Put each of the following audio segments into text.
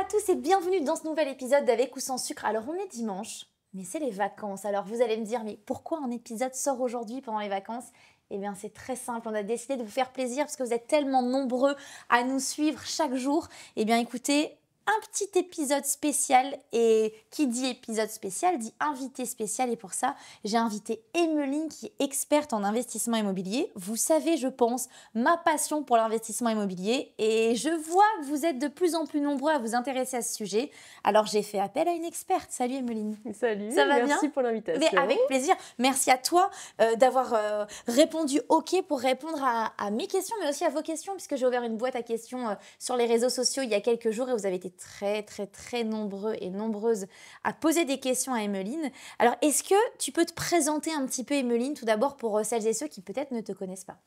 à tous et bienvenue dans ce nouvel épisode d'Avec ou sans sucre. Alors on est dimanche, mais c'est les vacances. Alors vous allez me dire, mais pourquoi un épisode sort aujourd'hui pendant les vacances ? Eh bien c'est très simple, on a décidé de vous faire plaisir parce que vous êtes tellement nombreux à nous suivre chaque jour. Eh bien écoutez, un petit épisode spécial, et qui dit épisode spécial dit invité spécial, et pour ça j'ai invité Emeline qui est experte en investissement immobilier. Vous savez, je pense, ma passion pour l'investissement immobilier, et je vois que vous êtes de plus en plus nombreux à vous intéresser à ce sujet, alors j'ai fait appel à une experte. Salut Emeline. Salut, Ça va merci bien pour l'invitation. Mais avec plaisir. Merci à toi d'avoir répondu OK pour répondre à mes questions, mais aussi à vos questions, puisque j'ai ouvert une boîte à questions sur les réseaux sociaux il y a quelques jours et vous avez été très nombreux et nombreuses à poser des questions à Emeline. Alors, est-ce que tu peux te présenter un petit peu, Emeline, tout d'abord pour celles et ceux qui peut-être ne te connaissent pas?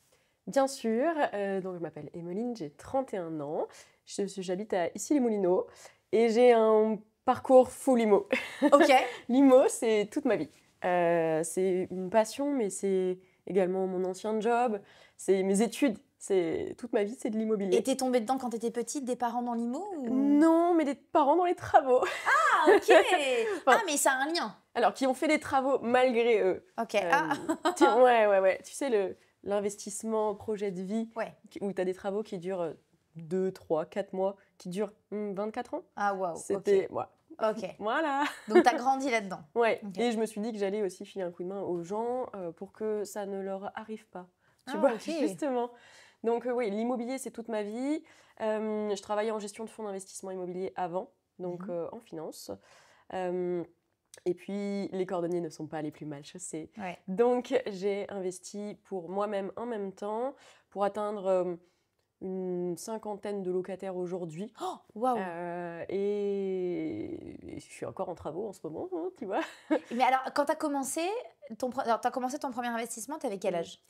Bien sûr, donc je m'appelle Emeline, j'ai 31 ans, j'habite à Issy-les-Moulineaux et j'ai un parcours full IMO. Ok. L'IMO, c'est toute ma vie. C'est une passion, mais c'est également mon ancien job, c'est mes études, c'est toute ma vie, c'est de l'immobilier. Et t'es tombée dedans quand t'étais petite, des parents dans l'IMO ou... Non, mais des parents dans les travaux. Ah, ok. Enfin, Ah, mais ça a un lien. Alors, qui ont fait des travaux malgré eux. Ok. Ouais. Tu sais, l'investissement, projet de vie, Ouais. où tu as des travaux qui durent 2, 3, 4 mois, qui durent 24 ans. Ah, waouh. C'était... Ok. Ok. Voilà. Donc, t'as grandi là-dedans. Ouais. Ok. Et je me suis dit que j'allais aussi filer un coup de main aux gens pour que ça ne leur arrive pas. Tu Ah, vois, ok. justement. Donc, oui, l'immobilier, c'est toute ma vie. Je travaillais en gestion de fonds d'investissement immobilier avant, donc en finance. Et puis, les cordonniers ne sont pas les plus mal chaussés. Ouais. Donc, j'ai investi pour moi-même en même temps pour atteindre une 50aine de locataires aujourd'hui. Oh, waouh. Et je suis encore en travaux en ce moment, hein, tu vois. Mais alors, quand tu as commencé ton premier investissement, tu avais quel âge?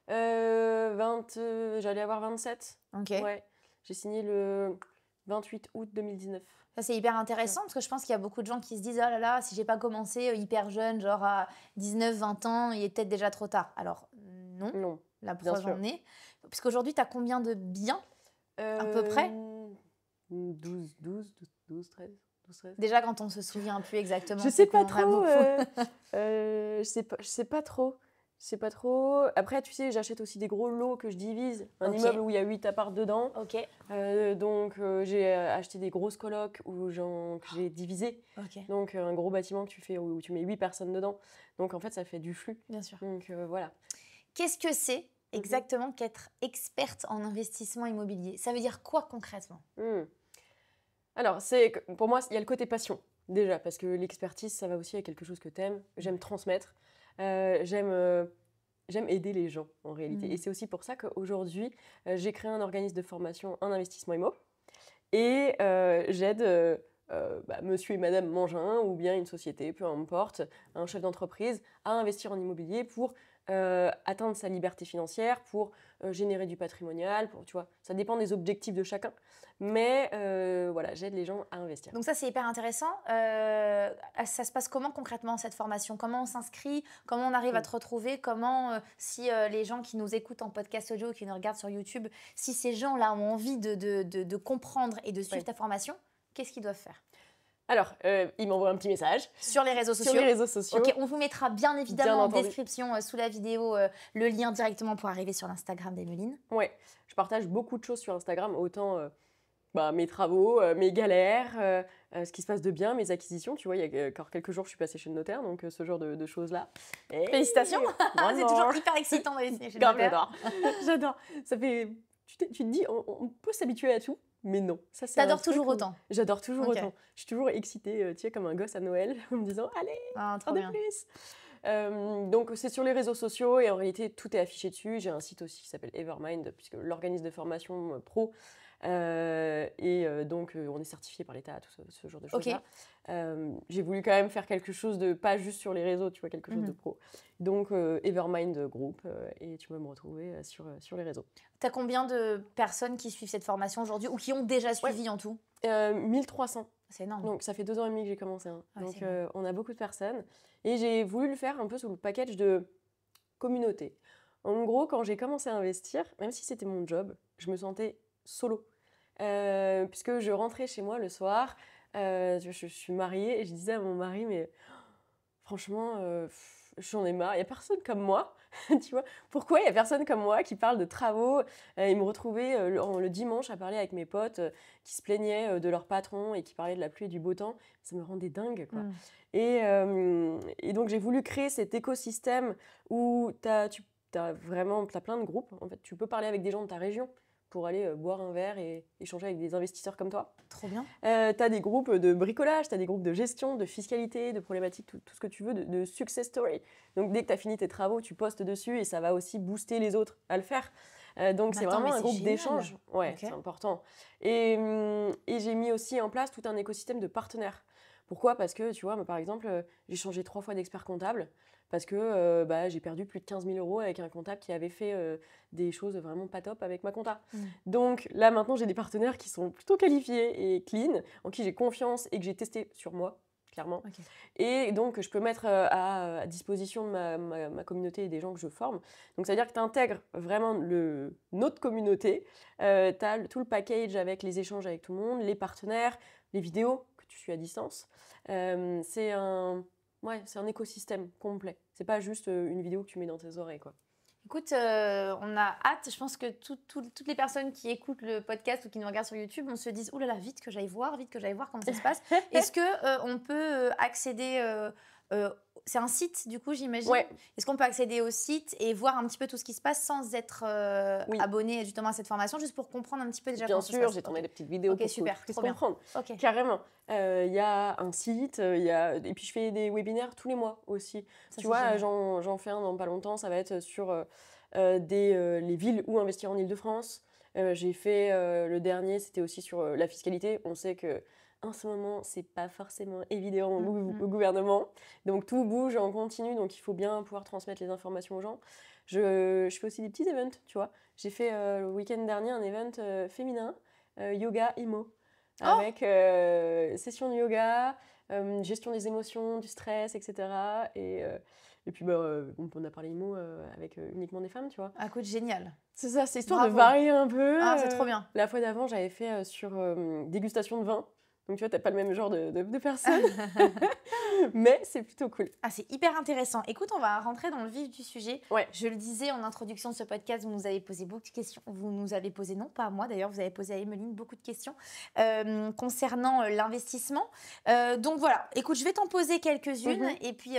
J'allais avoir 27. Ok. Ouais. J'ai signé le 28 août 2019. Ça, c'est hyper intéressant parce que je pense qu'il y a beaucoup de gens qui se disent « Oh là là, si j'ai pas commencé hyper jeune, genre à 19, 20 ans, il est peut-être déjà trop tard. » Alors, non. Non. La bien preuve sûr. en est. Parce qu'aujourd'hui, tu as combien de biens à peu près? 12, 13. Déjà, quand on se souvient plus exactement. Je sais pas trop. Je sais pas trop. Après, tu sais, j'achète aussi des gros lots que je divise. Un immeuble où il y a 8 apparts dedans. Ok. Donc, j'ai acheté des grosses colocs que j'ai divisées. Ok. Donc, un gros bâtiment où tu mets 8 personnes dedans. Donc, en fait, ça fait du flux. Bien sûr. Donc, voilà. Qu'est-ce que c'est exactement qu'être experte en investissement immobilier? Ça veut dire quoi concrètement? Alors, pour moi, il y a le côté passion, déjà, parce que l'expertise, ça va aussi avec quelque chose que tu aimes. J'aime transmettre. J'aime aider les gens, en réalité. Et c'est aussi pour ça qu'aujourd'hui, j'ai créé un organisme de formation en investissement immo. Et j'aide monsieur et madame Mangin, ou bien une société, peu importe, un chef d'entreprise, à investir en immobilier pour atteindre sa liberté financière, pour générer du patrimonial, tu vois, ça dépend des objectifs de chacun. Mais voilà, j'aide les gens à investir. Donc ça, c'est hyper intéressant. Ça se passe comment concrètement, cette formation? Comment on s'inscrit? Comment on arrive à te retrouver? Comment, si les gens qui nous écoutent en podcast audio ou qui nous regardent sur YouTube, si ces gens-là ont envie de comprendre et de suivre ta formation, qu'est-ce qu'ils doivent faire? Alors, ils m'envoient un petit message. Sur les réseaux sociaux. Sur les réseaux sociaux. Ok, on vous mettra bien évidemment en description sous la vidéo le lien directement pour arriver sur l'Instagram d'Emeline. Ouais, je partage beaucoup de choses sur Instagram, autant mes travaux, mes galères, ce qui se passe de bien, mes acquisitions. Tu vois, il y a encore quelques jours, je suis passée chez le notaire, donc ce genre de choses-là. Et félicitations. C'est toujours hyper excitant d'aller signer chez le notaire. J'adore. Ça fait... Tu te dis, on peut s'habituer à tout. Mais non, ça c'est. T'adores toujours autant? J'adore toujours autant. Je suis toujours excitée, tu sais, comme un gosse à Noël, en me disant allez, un de plus. Donc c'est sur les réseaux sociaux et en réalité tout est affiché dessus. J'ai un site aussi qui s'appelle Evermind, puisque l'organisme de formation pro. Donc on est certifié par l'État, tout ce genre de choses-là. J'ai voulu quand même faire quelque chose de pas juste sur les réseaux, tu vois, quelque chose de pro. Donc Evermind Group, et tu peux me retrouver sur les réseaux. T'as combien de personnes qui suivent cette formation aujourd'hui ou qui ont déjà suivi en tout? 1300. C'est énorme. Donc ça fait 2 ans et demi que j'ai commencé. Ouais, donc on a beaucoup de personnes. Et j'ai voulu le faire un peu sous le package de communauté. En gros, quand j'ai commencé à investir, même si c'était mon job, je me sentais solo. puisque je rentrais chez moi le soir, je suis mariée et je disais à mon mari, mais franchement, j'en ai marre, il n'y a personne comme moi, tu vois. Pourquoi il n'y a personne comme moi qui parle de travaux et me retrouver le dimanche à parler avec mes potes qui se plaignaient de leur patron et qui parlaient de la pluie et du beau temps, ça me rendait dingue, quoi. Et donc j'ai voulu créer cet écosystème où t'as plein de groupes. En fait, tu peux parler avec des gens de ta région pour aller boire un verre et échanger avec des investisseurs comme toi. Trop bien. Tu as des groupes de bricolage, tu as des groupes de gestion, de fiscalité, de problématiques, tout ce que tu veux, de success story. Donc dès que tu as fini tes travaux, tu postes dessus et ça va aussi booster les autres à le faire. Donc c'est vraiment un groupe d'échange. Ouais, okay. C'est important. Et j'ai mis aussi en place tout un écosystème de partenaires. Pourquoi ? Parce que, tu vois, moi, par exemple, j'ai changé 3 fois d'expert comptable parce que j'ai perdu plus de 15 000 € avec un comptable qui avait fait des choses vraiment pas top avec ma compta. Donc là, maintenant, j'ai des partenaires qui sont plutôt qualifiés et clean, en qui j'ai confiance et que j'ai testé sur moi, clairement. Et donc, je peux mettre à disposition de ma communauté et des gens que je forme. Donc, ça veut dire que tu intègres vraiment notre communauté. Tu as tout le package avec les échanges avec tout le monde, les partenaires, les vidéos que tu suis à distance. C'est un écosystème complet. C'est pas juste une vidéo que tu mets dans tes oreilles, quoi. Écoute, on a hâte. Je pense que toutes les personnes qui écoutent le podcast ou qui nous regardent sur YouTube, on se dit « Ouh là là, vite que j'aille voir comment ça se passe ». Est-ce qu'on peut accéder c'est un site, du coup, j'imagine. Ouais. Est-ce qu'on peut accéder au site et voir un petit peu tout ce qui se passe sans être abonné justement à cette formation, juste pour comprendre un petit peu déjà comment ça se passe ? Bien sûr, j'ai tourné des petites vidéos pour super, que tu puisses comprendre. Okay. Carrément. Il y a un site, et puis je fais des webinaires tous les mois aussi. Tu vois, j'en fais un dans pas longtemps, ça va être sur les villes où investir en Île-de-France. J'ai fait le dernier, c'était aussi sur la fiscalité. On sait que en ce moment, c'est pas forcément évident au gouvernement. Donc tout bouge en continu, donc il faut bien pouvoir transmettre les informations aux gens. Je fais aussi des petits events, tu vois. J'ai fait le week-end dernier un event féminin, yoga IMO, avec session de yoga, gestion des émotions, du stress, etc. Et puis, on a parlé IMO avec uniquement des femmes, tu vois. Ah, écoute, génial. C'est ça, c'est histoire de varier un peu. Ah, c'est trop bien. La fois d'avant, j'avais fait sur dégustation de vin. Donc, tu vois, t'as pas le même genre de personnes. Mais c'est plutôt cool. Ah, c'est hyper intéressant. Écoute, on va rentrer dans le vif du sujet. Ouais. Je le disais en introduction de ce podcast, vous nous avez posé beaucoup de questions. Vous nous avez posé, non pas à moi d'ailleurs, vous avez posé à Emeline beaucoup de questions concernant l'investissement. Donc voilà, écoute, je vais t'en poser quelques-unes. Et puis,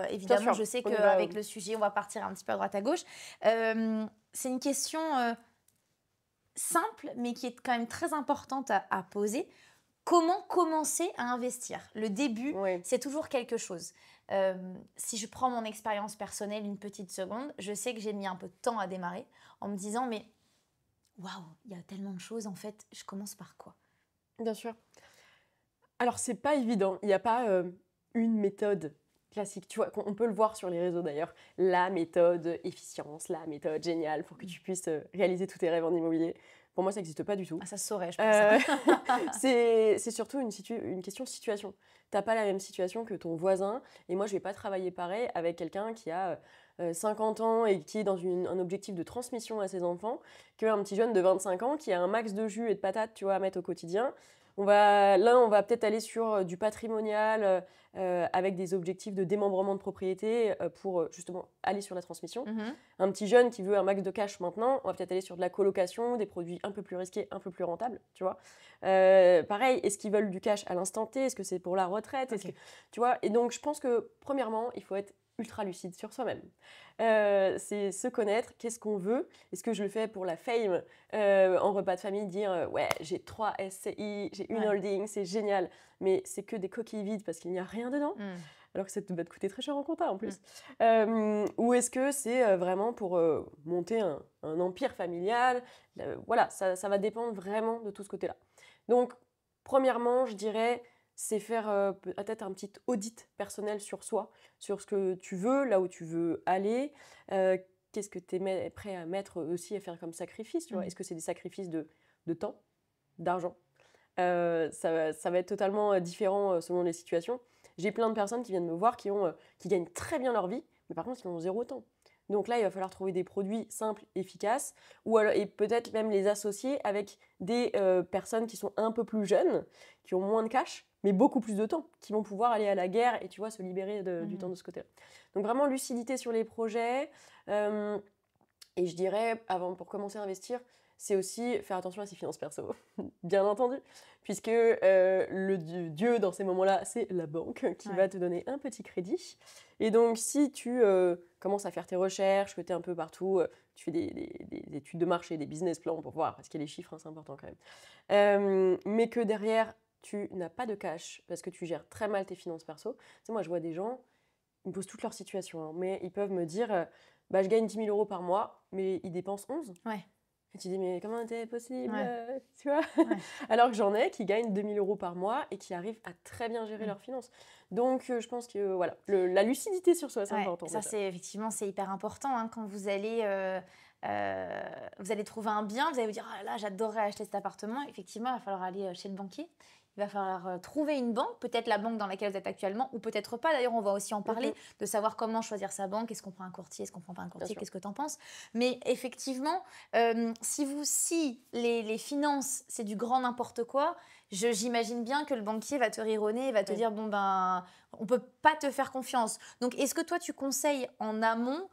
évidemment, je sais qu'avec le sujet, on va partir un petit peu à droite à gauche. C'est une question simple, mais qui est quand même très importante à poser. Comment commencer à investir ? Le début, c'est toujours quelque chose. Si je prends mon expérience personnelle une petite seconde, je sais que j'ai mis un peu de temps à démarrer en me disant, mais waouh, il y a tellement de choses, en fait, je commence par quoi ? Bien sûr. Alors, c'est pas évident. Il n'y a pas une méthode classique. Tu vois, on peut le voir sur les réseaux d'ailleurs. La méthode efficience, la méthode géniale pour que tu puisses réaliser tous tes rêves en immobilier. Pour moi, ça n'existe pas du tout. Ah, ça se saurait, je pense. C'est surtout une question de situation. Tu n'as pas la même situation que ton voisin. Et moi, je ne vais pas travailler pareil avec quelqu'un qui a 50 ans et qui est dans un objectif de transmission à ses enfants qu'un petit jeune de 25 ans qui a un max de jus et de patates, tu vois, à mettre au quotidien. On va peut-être aller sur du patrimonial avec des objectifs de démembrement de propriété pour justement aller sur la transmission. Un petit jeune qui veut un max de cash maintenant, on va peut-être aller sur de la colocation, des produits un peu plus risqués, un peu plus rentables, tu vois. Pareil, est-ce qu'ils veulent du cash à l'instant T ? Est-ce que c'est pour la retraite ? Tu vois. Et donc, je pense que premièrement, il faut être ultra lucide sur soi-même. C'est se connaître, qu'est-ce qu'on veut. Est-ce que je le fais pour la fame en repas de famille, dire ouais, j'ai 3 SCI, j'ai une holding, c'est génial, mais c'est que des coquilles vides parce qu'il n'y a rien dedans, alors que ça va te coûter très cher en compta en plus. Ou est-ce que c'est vraiment pour monter un empire familial ? Voilà, ça va dépendre vraiment de tout ce côté-là. Donc, premièrement, je dirais, c'est faire peut-être un petit audit personnel sur soi, sur ce que tu veux, là où tu veux aller, qu'est-ce que tu es prêt à mettre aussi à faire comme sacrifice, tu vois. Est-ce que c'est des sacrifices de temps, d'argent ? Ça va être totalement différent selon les situations. J'ai plein de personnes qui viennent me voir qui gagnent très bien leur vie, mais par contre, qui ont 0 temps. Donc là, il va falloir trouver des produits simples, efficaces, ou alors, et peut-être même les associer avec des personnes qui sont un peu plus jeunes, qui ont moins de cash, mais beaucoup plus de temps, qui vont pouvoir aller à la guerre et tu vois, se libérer du temps de ce côté-là. Donc vraiment, lucidité sur les projets. Et je dirais, pour commencer à investir, c'est aussi faire attention à ses finances perso, bien entendu, puisque le dieu dans ces moments-là, c'est la banque qui va te donner un petit crédit. Et donc, si tu commences à faire tes recherches, que tu es un peu partout, tu fais des études de marché, des business plans pour voir, parce qu'il y a les chiffres, hein, c'est important quand même, mais que derrière, tu n'as pas de cash parce que tu gères très mal tes finances perso. Tu sais, moi, je vois des gens, ils me posent toute leur situation, hein, mais ils peuvent me dire bah, je gagne 10 000 euros par mois, mais ils dépensent 11. Ouais. Et tu dis, mais comment c'est possible Ouais. tu vois Alors que j'en ai qui gagnent 2 000 euros par mois et qui arrivent à très bien gérer leurs finances. Donc, je pense que voilà, la lucidité sur soi, c'est important. Ça, effectivement, c'est hyper important hein, quand vous allez trouver un bien, vous allez vous dire, ah, là, j'adorerais acheter cet appartement. Effectivement, il va falloir aller chez le banquier. Il va falloir trouver une banque, peut-être la banque dans laquelle vous êtes actuellement, ou peut-être pas. D'ailleurs, on va aussi en parler, de savoir comment choisir sa banque. Est-ce qu'on prend un courtier, est-ce qu'on prend pas un courtier, qu'est-ce que tu en penses? Mais effectivement, si les finances, c'est du grand n'importe quoi, j'imagine bien que le banquier va te rironner et va te dire, bon ben, on peut pas te faire confiance. Donc, est-ce que toi, tu conseilles en amont,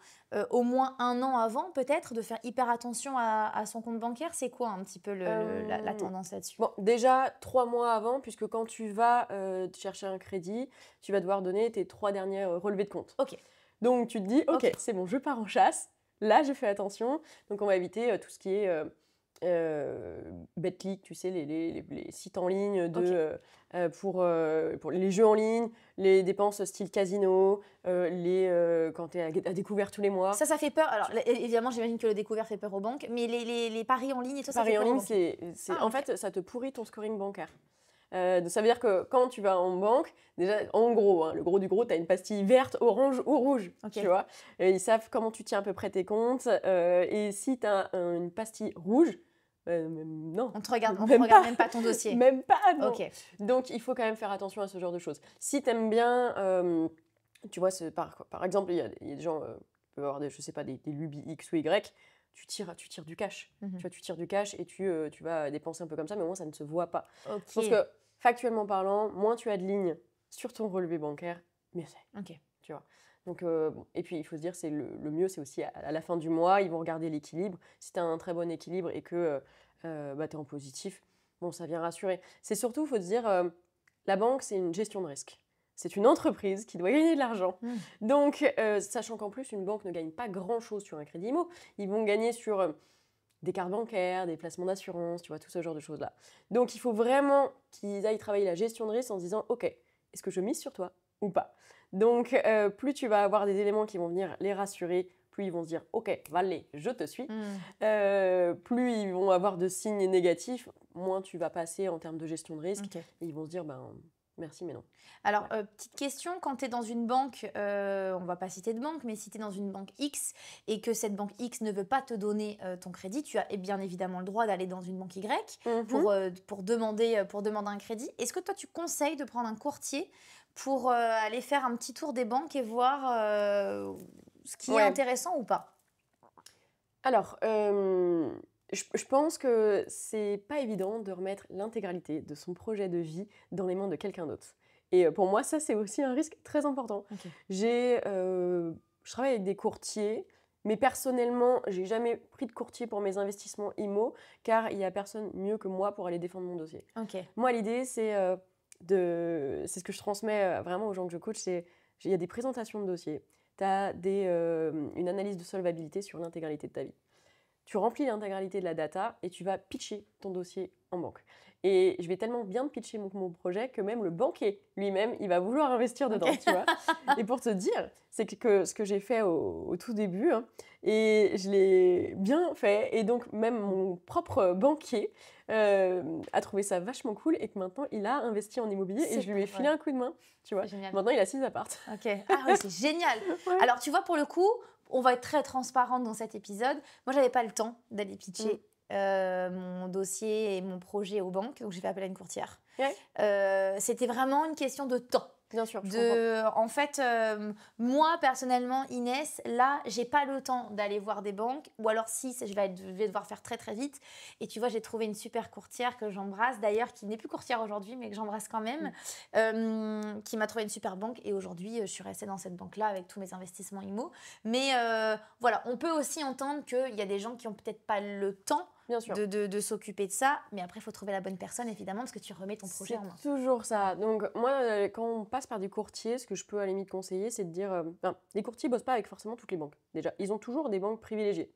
au moins 1 an avant, peut-être, de faire hyper attention à son compte bancaire? C'est quoi un petit peu la tendance là-dessus? Bon, déjà 3 mois avant, puisque quand tu vas chercher un crédit, tu vas devoir donner tes 3 derniers relevés de compte. Ok. Donc tu te dis, ok, c'est bon, je pars en chasse. Là, je fais attention. Donc on va éviter tout ce qui est BetClick, tu sais, les sites en ligne pour les jeux en ligne, les dépenses style casino, quand tu es à découvert tous les mois. Ça fait peur. Alors, évidemment, j'imagine que le découvert fait peur aux banques, mais les paris en ligne et tout ça, Paris fait en peur aux ligne, banques. en fait, ça te pourrit ton scoring bancaire. Ça veut dire que quand tu vas en banque, déjà, en gros, hein, le gros du gros, tu as une pastille verte, orange ou rouge, tu vois. Et ils savent comment tu tiens à peu près tes comptes. Et si tu as une pastille rouge, non. On te regarde même pas ton dossier. Même pas, non. Okay. Donc, il faut quand même faire attention à ce genre de choses. Si tu aimes bien, tu vois, par exemple, il y a des gens qui peuvent avoir je sais pas, des lubies X ou Y, tu tires du cash. Tu vois, tu tires du cash et tu vas dépenser un peu comme ça, mais au moins, ça ne se voit pas. Parce que, factuellement parlant, moins tu as de lignes sur ton relevé bancaire, mieux c'est. Tu vois. Donc, et puis, il faut se dire, le mieux, c'est aussi à la fin du mois, ils vont regarder l'équilibre. Si tu as un très bon équilibre et que tu es en positif, bon, ça vient rassurer. C'est surtout, il faut se dire, la banque, c'est une gestion de risque. C'est une entreprise qui doit gagner de l'argent. Donc, sachant qu'en plus, une banque ne gagne pas grand-chose sur un crédit IMO, ils vont gagner sur des cartes bancaires, des placements d'assurance, tu vois, tout ce genre de choses-là. Donc, il faut vraiment qu'ils aillent travailler la gestion de risque en se disant, OK, est-ce que je mise sur toi ou pas? Donc, plus tu vas avoir des éléments qui vont venir les rassurer, plus ils vont se dire, OK, Valé, je te suis. Plus ils vont avoir de signes négatifs, moins tu vas passer en termes de gestion de risque. Et ils vont se dire, ben, merci, mais non. Alors, petite question, quand tu es dans une banque, on ne va pas citer de banque, mais si tu es dans une banque X et que cette banque X ne veut pas te donner ton crédit, tu as bien évidemment le droit d'aller dans une banque Y pour demander un crédit. Est-ce que toi, tu conseilles de prendre un courtier pour aller faire un petit tour des banques et voir ce qui est intéressant ou pas? Alors, je pense que c'est pas évident de remettre l'intégralité de son projet de vie dans les mains de quelqu'un d'autre. Et pour moi, ça, c'est aussi un risque très important. Je travaille avec des courtiers, mais personnellement, j'ai jamais pris de courtier pour mes investissements IMO, car il n'y a personne mieux que moi pour aller défendre mon dossier. Moi, l'idée, c'est ce que je transmets vraiment aux gens que je coach, il y a des présentations de dossiers, tu as une analyse de solvabilité sur l'intégralité de ta vie. Tu remplis l'intégralité de la data et tu vas pitcher ton dossier en banque. Et je vais tellement bien pitcher mon projet que même le banquier lui-même, il va vouloir investir dedans, tu vois. Et pour te dire, c'est que ce que j'ai fait au tout début, hein, et je l'ai bien fait, et donc même mon propre banquier a trouvé ça vachement cool et que maintenant, il a investi en immobilier et je lui ai filé un coup de main, tu vois. Maintenant, il a 6 apparts. Ah oui, c'est génial. Alors, tu vois, pour le coup, on va être très transparente dans cet épisode. Moi, j'avais pas le temps d'aller pitcher mon dossier et mon projet aux banques, donc j'ai fait appel à une courtière. C'était vraiment une question de temps. Bien sûr, je comprends. En fait, moi, personnellement, Inès, là, j'ai pas le temps d'aller voir des banques. Ou alors, si, je vais devoir faire très, très vite. Et tu vois, j'ai trouvé une super courtière que j'embrasse, d'ailleurs, qui n'est plus courtière aujourd'hui, mais que j'embrasse quand même, qui m'a trouvé une super banque. Et aujourd'hui, je suis restée dans cette banque-là avec tous mes investissements IMO. Mais voilà, on peut aussi entendre qu'il y a des gens qui ont peut-être pas le temps Bien sûr. de s'occuper de ça. Mais après, il faut trouver la bonne personne, évidemment, parce que tu remets ton projet en main. C'est toujours ça. Donc, moi, quand on passe par des courtiers, ce que je peux à la limite conseiller, c'est de dire... les courtiers ne bossent pas avec forcément toutes les banques. Déjà, ils ont toujours des banques privilégiées.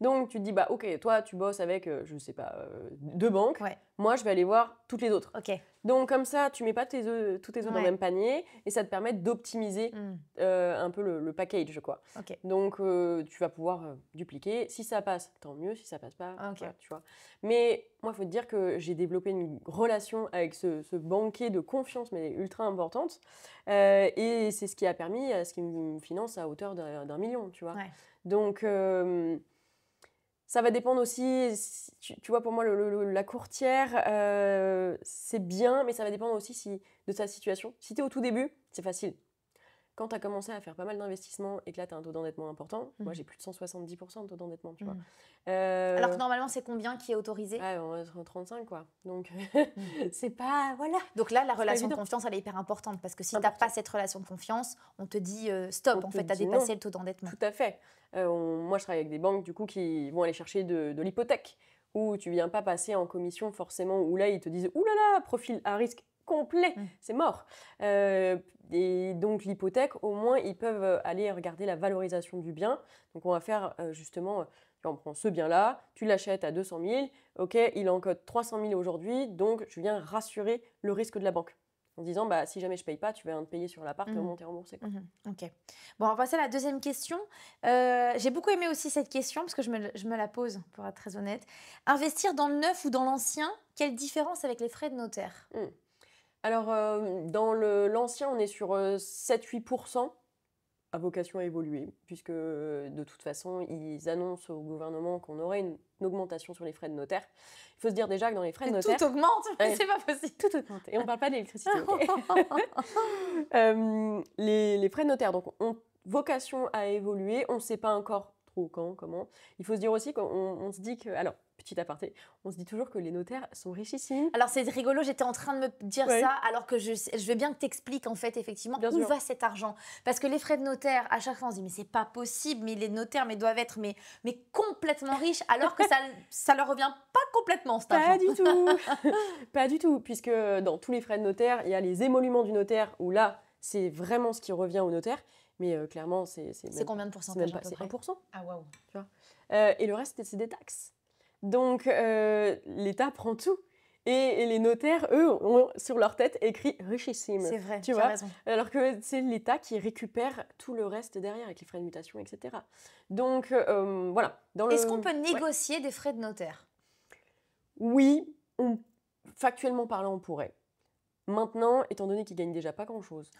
Donc, tu te dis, bah, ok, toi, tu bosses avec, je ne sais pas, 2 banques. Ouais. Moi, je vais aller voir toutes les autres. Ok. Donc, comme ça, tu mets pas tous tes œufs dans le Ouais. même panier et ça te permet d'optimiser un peu le package, quoi. Ok. Donc, tu vas pouvoir dupliquer. Si ça passe, tant mieux. Si ça passe pas, Ok. voilà, tu vois. Mais moi, il faut te dire que j'ai développé une relation avec ce banquier de confiance, mais ultra importante. Et c'est ce qui a permis à ce qu'il me finance à hauteur d'1 million, tu vois. Ouais. Donc, ça va dépendre aussi, tu vois, pour moi, la courtière, c'est bien, mais ça va dépendre aussi de sa situation. Si tu es au tout début, c'est facile. Quand tu as commencé à faire pas mal d'investissements et que là, tu as un taux d'endettement important, moi, j'ai plus de 170% de taux d'endettement, tu vois. Alors que normalement, c'est combien qui est autorisé? Ouais, on est en 35, quoi. Donc, c'est pas... Voilà. Donc là, la pas relation de évident. confiance, elle est hyper importante parce que si tu n'as pas cette relation de confiance, on te dit stop, On en te fait, tu as dit dépassé non. le taux d'endettement. Tout à fait. Moi, je travaille avec des banques, du coup, qui vont aller chercher de l'hypothèque, où tu viens pas passer en commission forcément, où là, ils te disent « Ouh là là, profil à risque complet, c'est mort !» Et donc, l'hypothèque, au moins, ils peuvent aller regarder la valorisation du bien. Donc, on va faire justement, on prend ce bien-là, tu l'achètes à 200 000, ok, il encode 300 000 aujourd'hui, donc je viens rassurer le risque de la banque. En disant, bah, si jamais je paye pas, tu vas te payer sur l'appart et au moins t'es remboursé. Quoi. Ok. Bon, on va passer à la deuxième question. J'ai beaucoup aimé aussi cette question parce que je me la pose, pour être très honnête. Investir dans le neuf ou dans l'ancien, quelle différence avec les frais de notaire? Alors, dans l'ancien, on est sur 7-8%, à vocation à évoluer, puisque de toute façon, ils annoncent au gouvernement qu'on aurait une augmentation sur les frais de notaire. Il faut se dire déjà que dans les frais de notaire... Tout augmente, Ouais. c'est pas possible. Tout augmente. Et on ne parle pas d'électricité, ok. Les frais de notaire donc, ont vocation à évoluer. On ne sait pas encore trop quand, comment. Il faut se dire aussi qu'on se dit que... Alors, petit aparté, on se dit toujours que les notaires sont richissimes. Alors, c'est rigolo, j'étais en train de me dire Ouais. ça, alors que je veux bien que tu expliques, en fait, effectivement, Bien où sûr. va cet argent. Parce que les frais de notaire, à chaque fois, on se dit, mais c'est pas possible, mais les notaires doivent être mais complètement riches, alors que ça leur revient pas complètement, cet argent. Pas du tout. Pas du tout, puisque dans tous les frais de notaire, il y a les émoluments du notaire, où là, c'est vraiment ce qui revient au notaire. Mais clairement, c'est C'est combien de pourcentage à peu c'est près? 1%. Ah, waouh. Tu vois. Et le reste, c'est des taxes. Donc, l'État prend tout. Et les notaires, eux, ont sur leur tête écrit « richissime ». C'est vrai, tu as vois. raison. Alors que c'est l'État qui récupère tout le reste derrière, avec les frais de mutation, etc. Donc, voilà. Est-ce qu'on peut négocier des frais de notaire? Oui, factuellement parlant, on pourrait. Maintenant, étant donné qu'ils gagnent déjà pas grand-chose.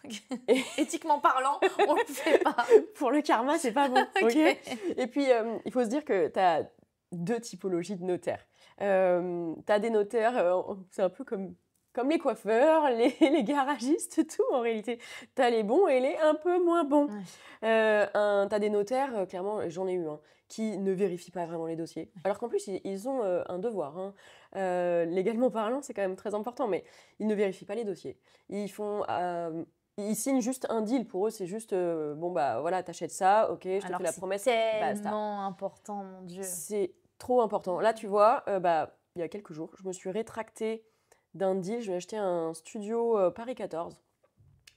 Éthiquement parlant, on le fait pas. Pour le karma, c'est pas bon. Ok. Et puis, il faut se dire que tu as 2 typologies de notaires. Tu as des notaires, c'est un peu comme les coiffeurs, les garagistes, tout en réalité. Tu as les bons et les un peu moins bons. Ouais. Tu as des notaires, clairement, j'en ai eu, qui ne vérifient pas vraiment les dossiers. Alors qu'en plus, ils ont un devoir. Légalement parlant, c'est quand même très important, mais ils ne vérifient pas les dossiers. Ils signent juste un deal. Pour eux, c'est juste, bon, bah voilà, t'achètes ça, ok, je te fais la promesse. C'est basta. tellement important, mon Dieu. C'est trop important. Là, tu vois, il y a quelques jours, je me suis rétractée d'un deal. Je vais acheter un studio Paris 14.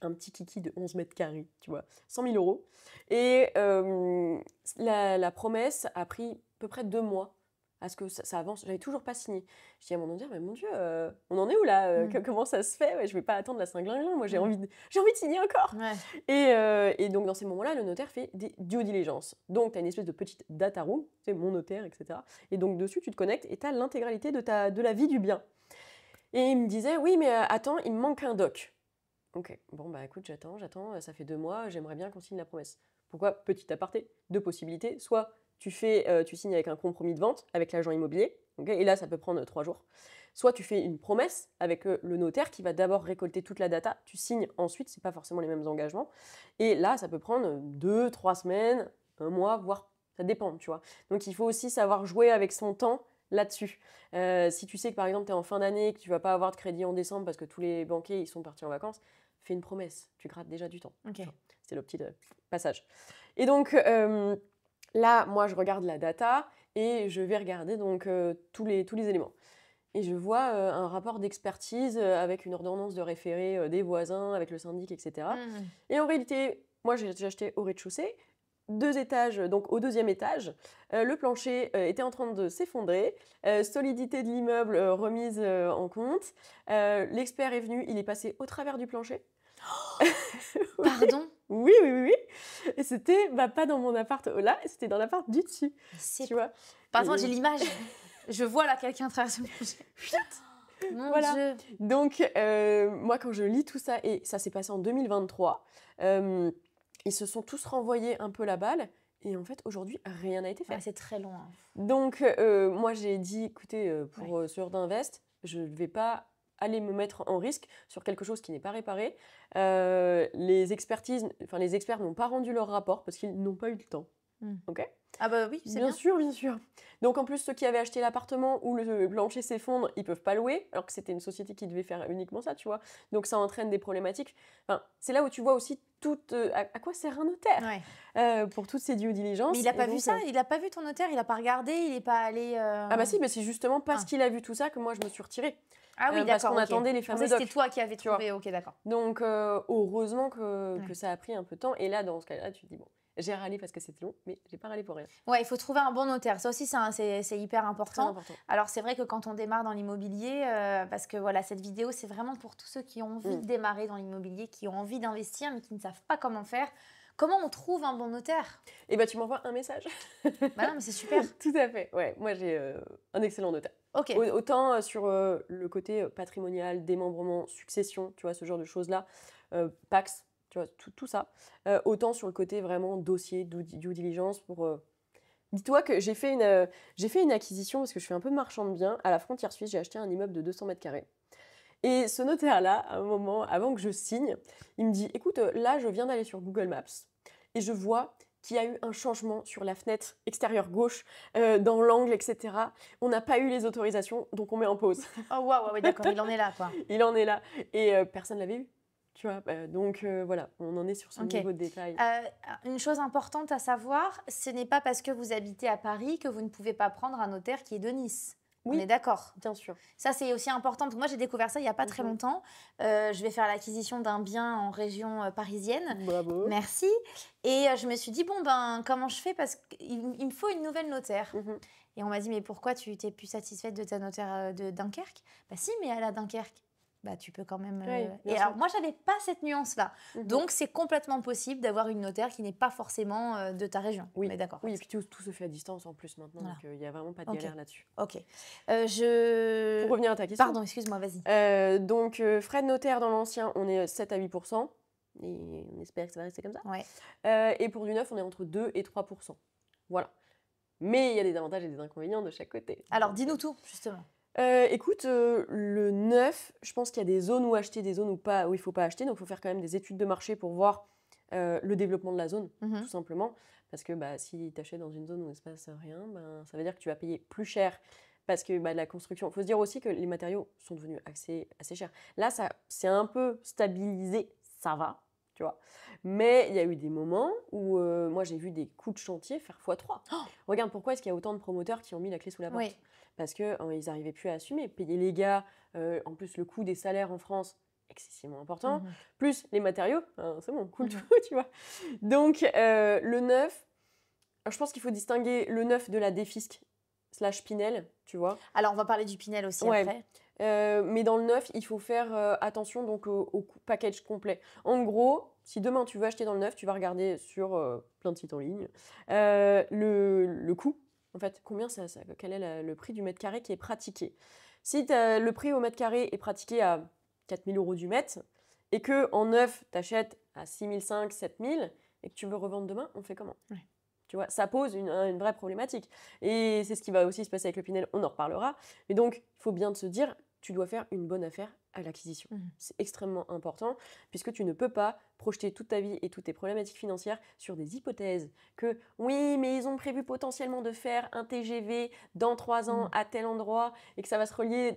Un petit kiki de 11 mètres carrés, tu vois, 100 000 euros. Et la promesse a pris à peu près 2 mois à ce que ça avance. J'avais toujours pas signé. Je dis à mon notaire, mais mon Dieu, on en est où là Comment ça se fait? Je vais pas attendre la Saint-Glinglin, moi j'ai envie de signer encore. Ouais. Et donc dans ces moments-là, le notaire fait des due diligence. Donc tu as une espèce de petite data room, c'est mon notaire, etc. Et donc dessus, tu te connectes et tu as l'intégralité de la vie du bien. Et il me disait, oui, mais attends, il me manque un doc. Ok, bon bah écoute, j'attends, ça fait 2 mois, j'aimerais bien qu'on signe la promesse. Pourquoi? Petit aparté, 2 possibilités. Soit tu signes avec un compromis de vente avec l'agent immobilier, okay, et là ça peut prendre 3 jours. soit tu fais une promesse avec le notaire qui va d'abord récolter toute la data, tu signes ensuite, c'est pas forcément les mêmes engagements. Et là, ça peut prendre 2, 3 semaines, un mois, voire ça dépend, tu vois. Donc il faut aussi savoir jouer avec son temps là-dessus. Si tu sais que par exemple tu es en fin d'année, que tu vas pas avoir de crédit en décembre parce que tous les banquiers ils sont partis en vacances, fais une promesse, tu grattes déjà du temps. Ok. C'est le petit passage. Et donc là, moi je regarde la data et je vais regarder donc tous les éléments. Et je vois un rapport d'expertise avec une ordonnance de référé des voisins, avec le syndic, etc. Et en réalité, moi j'ai acheté au rez-de-chaussée, 2 étages, donc au 2e étage, le plancher était en train de s'effondrer, solidité de l'immeuble remise en compte. L'expert est venu, il est passé au travers du plancher. Oui. Pardon? Oui, oui, oui, oui. Et c'était pas dans mon appart là, c'était dans l'appart du dessus, tu vois. Pardon, Et j'ai l'image. Je vois là quelqu'un traverser le plancher. Mon voilà. Dieu. Donc, moi, quand je lis tout ça, et ça s'est passé en 2023, ils se sont tous renvoyés un peu la balle. Et en fait, aujourd'hui, rien n'a été fait. Ouais, c'est très long. Hein. Donc, moi, j'ai dit, écoutez, pour ce genre d'invest, je ne vais pas aller me mettre en risque sur quelque chose qui n'est pas réparé. Les experts n'ont pas rendu leur rapport parce qu'ils n'ont pas eu le temps. Ok ? Ah bah oui, c'est bien. Bien sûr, bien sûr. Donc en plus, ceux qui avaient acheté l'appartement où le plancher s'effondre, ils peuvent pas louer, alors que c'était une société qui devait faire uniquement ça, tu vois. Donc ça entraîne des problématiques. Enfin, c'est là où tu vois aussi à quoi sert un notaire pour toutes ces due diligence. Mais il a pas vu ça, il a pas vu ton notaire, il a pas regardé, il est pas allé. Ah bah si, mais c'est justement parce qu'il a vu tout ça que moi je me suis retirée. Ah oui, parce d'accord. qu'on attendait les fameux docs. C'était toi qui avais trouvé, ok, d'accord. Donc heureusement que ça a pris un peu de temps. Et là, dans ce cas-là, tu te dis bon. J'ai râlé parce que c'était long, mais j'ai pas râlé pour rien. Ouais, il faut trouver un bon notaire. Ça aussi, c'est hyper important. Très important. Alors, c'est vrai que quand on démarre dans l'immobilier, parce que voilà, cette vidéo, c'est vraiment pour tous ceux qui ont envie de démarrer dans l'immobilier, qui ont envie d'investir, mais qui ne savent pas comment faire. Comment on trouve un bon notaire? Eh ben, tu m'envoies un message. Bah non, mais c'est super. Tout à fait. Ouais, moi, j'ai un excellent notaire. Ok. Autant sur le côté patrimonial, démembrement, succession, tu vois, ce genre de choses-là, Pax, tu vois, tout ça. Autant sur le côté vraiment dossier, due diligence pour... Dis-toi que j'ai fait une acquisition parce que je fais un peu marchand de biens. À la frontière suisse, j'ai acheté un immeuble de 200 mètres carrés. Et ce notaire-là, à un moment, avant que je signe, il me dit, écoute, là, je viens d'aller sur Google Maps et je vois qu'il y a eu un changement sur la fenêtre extérieure gauche, dans l'angle, etc. On n'a pas eu les autorisations, donc on met en pause. Oh waouh, ouais, d'accord, il en est là, quoi. Il en est là. Et personne ne l'avait eu. Tu vois, donc voilà, on en est sur ce niveau de détail. Une chose importante à savoir, ce n'est pas parce que vous habitez à Paris que vous ne pouvez pas prendre un notaire qui est de Nice. Oui, on est d'accord. Bien sûr. Ça, c'est aussi important. Parce que moi, j'ai découvert ça il n'y a pas très longtemps. Je vais faire l'acquisition d'un bien en région parisienne. Bravo. Merci. Et je me suis dit, bon, ben, comment je fais? Parce qu'il me faut une nouvelle notaire. Et on m'a dit, mais pourquoi tu t'es plus satisfaite de ta notaire de Dunkerque? Bah si, mais elle a Dunkerque. Bah, tu peux quand même... Et alors, moi, j'avais pas cette nuance-là. Donc, c'est complètement possible d'avoir une notaire qui n'est pas forcément de ta région. Oui, mais d'accord. Oui, et puis tout se fait à distance en plus maintenant, donc il n'y a vraiment pas de galère là-dessus. Ok. Pour revenir à ta question... Pardon, excuse-moi, vas-y. Donc, frais de notaire dans l'ancien, on est 7 à 8%. Et on espère que ça va rester comme ça. Ouais. Et pour du neuf, on est entre 2 et 3%. Voilà. Mais il y a des avantages et des inconvénients de chaque côté. Alors, dis-nous tout, justement. Écoute, le neuf, je pense qu'il y a des zones où acheter, des zones où il ne faut pas acheter. Donc, il faut faire quand même des études de marché pour voir le développement de la zone, tout simplement. Parce que si tu achètes dans une zone où il ne se passe rien, ça veut dire que tu vas payer plus cher. Parce que la construction, il faut se dire aussi que les matériaux sont devenus assez chers. Là, ça c'est un peu stabilisé, ça va, tu vois. Mais il y a eu des moments où moi, j'ai vu des coûts de chantier faire x3. Regarde, pourquoi est-ce qu'il y a autant de promoteurs qui ont mis la clé sous la porte ? Parce qu'ils n'arrivaient plus à assumer. Payer les gars, en plus le coût des salaires en France, excessivement important, plus les matériaux, c'est bon, cool, tu vois. Donc, le neuf, je pense qu'il faut distinguer le neuf de la défisque / Pinel, tu vois. Alors, on va parler du Pinel aussi après. Mais dans le neuf, il faut faire attention donc, au package complet. En gros, si demain tu veux acheter dans le neuf, tu vas regarder sur plein de sites en ligne le coût. En fait, quel est le prix du mètre carré qui est pratiqué. Si le prix au mètre carré est pratiqué à 4 000 € du mètre et qu'en neuf, tu achètes à 6 500, 7 000 et que tu veux revendre demain, on fait comment ? Tu vois, ça pose une vraie problématique. Et c'est ce qui va aussi se passer avec le Pinel, on en reparlera. Mais donc, il faut bien se dire, tu dois faire une bonne affaire à l'acquisition. Mhm. C'est extrêmement important puisque tu ne peux pas projeter toute ta vie et toutes tes problématiques financières sur des hypothèses que oui, mais ils ont prévu potentiellement de faire un TGV dans 3 ans Mhm. à tel endroit et que ça va se relier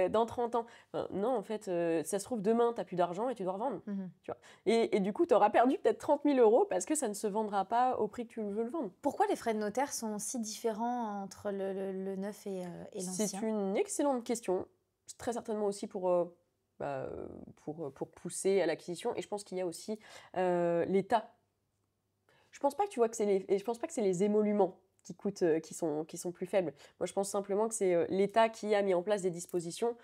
dans 30 ans. Enfin, non, en fait, ça se trouve demain, tu n'as plus d'argent et tu dois revendre. Mhm. Tu vois. Et du coup, tu auras perdu peut-être 30 000 euros parce que ça ne se vendra pas au prix que tu veux le vendre. Pourquoi les frais de notaire sont si différents entre le neuf et l'ancien? C'est une excellente question. C'est très certainement aussi pour pousser à l'acquisition. Et je pense qu'il y a aussi l'État. Je pense pas que tu vois que je pense pas que c'est les émoluments qui coûtent, qui sont plus faibles. Moi, je pense simplement que c'est l'État qui a mis en place des dispositions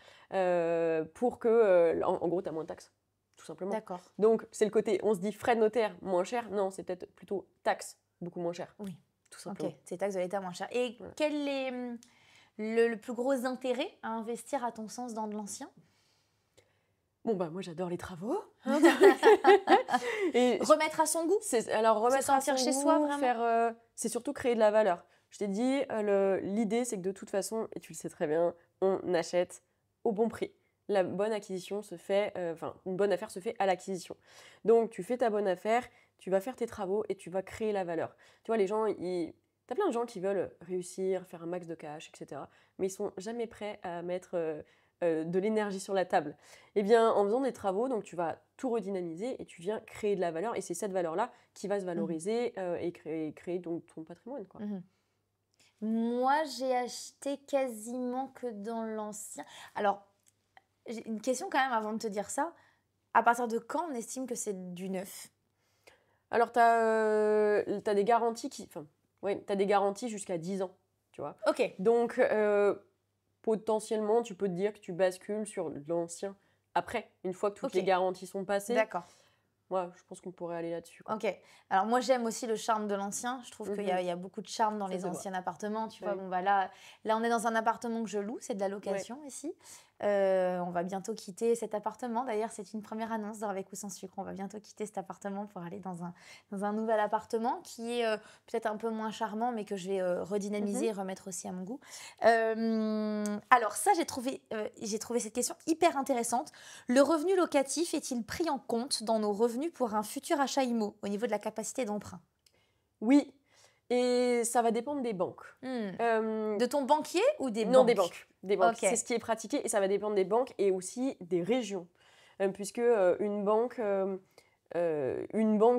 pour que, en gros, tu as moins de taxes, tout simplement. D'accord. Donc, c'est le côté, on se dit frais de notaire moins cher. Non, c'est peut-être plutôt taxes beaucoup moins cher. Oui. Tout simplement. Ok, c'est taxes de l'État moins cher. Et Ouais. quel est le plus gros intérêt à investir, à ton sens, dans de l'ancien? Bon, bah, moi, j'adore les travaux. Hein. Et Remettre à son goût? alors, remettre à sentir son chez goût, soi, vraiment? c'est surtout créer de la valeur. Je t'ai dit, l'idée, c'est que de toute façon, et tu le sais très bien, on achète au bon prix. La bonne acquisition se fait, une bonne affaire se fait à l'acquisition. Donc, tu fais ta bonne affaire, tu vas faire tes travaux et tu vas créer la valeur. Tu vois, les gens, t'as plein de gens qui veulent réussir, faire un max de cash, etc. Mais ils sont jamais prêts à mettre de l'énergie sur la table. Eh bien, en faisant des travaux, donc tu vas tout redynamiser et tu viens créer de la valeur. Et c'est cette valeur-là qui va se valoriser et créer donc ton patrimoine, quoi. Mhm. Moi, j'ai acheté quasiment que dans l'ancien. Alors, j'ai une question quand même avant de te dire ça. À partir de quand on estime que c'est du neuf? Alors, tu as des garanties t'as des garanties jusqu'à 10 ans, tu vois. Ok. Donc, potentiellement, tu peux te dire que tu bascules sur l'ancien après, une fois que toutes Ok. les garanties sont passées. D'accord. Ouais, je pense qu'on pourrait aller là-dessus, quoi. Ok. Alors moi j'aime aussi le charme de l'ancien. Je trouve qu'il y Mhm. a, il y a beaucoup de charme dans Ça les se voit. anciens appartements. Tu vois, Ouais. bon bah là on est dans un appartement que je loue, c'est de la location ici. On va bientôt quitter cet appartement. D'ailleurs, c'est une première annonce dans Avec ou sans sucre. On va bientôt quitter cet appartement pour aller dans un nouvel appartement qui est peut-être un peu moins charmant, mais que je vais redynamiser et remettre aussi à mon goût. Alors ça, j'ai trouvé cette question hyper intéressante. Le revenu locatif est-il pris en compte dans nos revenus pour un futur achat IMO au niveau de la capacité d'emprunt? Oui, et ça va dépendre des banques. De ton banquier ou des Non, banques? des banques. Des banques. Ok. C'est ce qui est pratiqué et ça va dépendre des banques et aussi des régions. Puisque une banque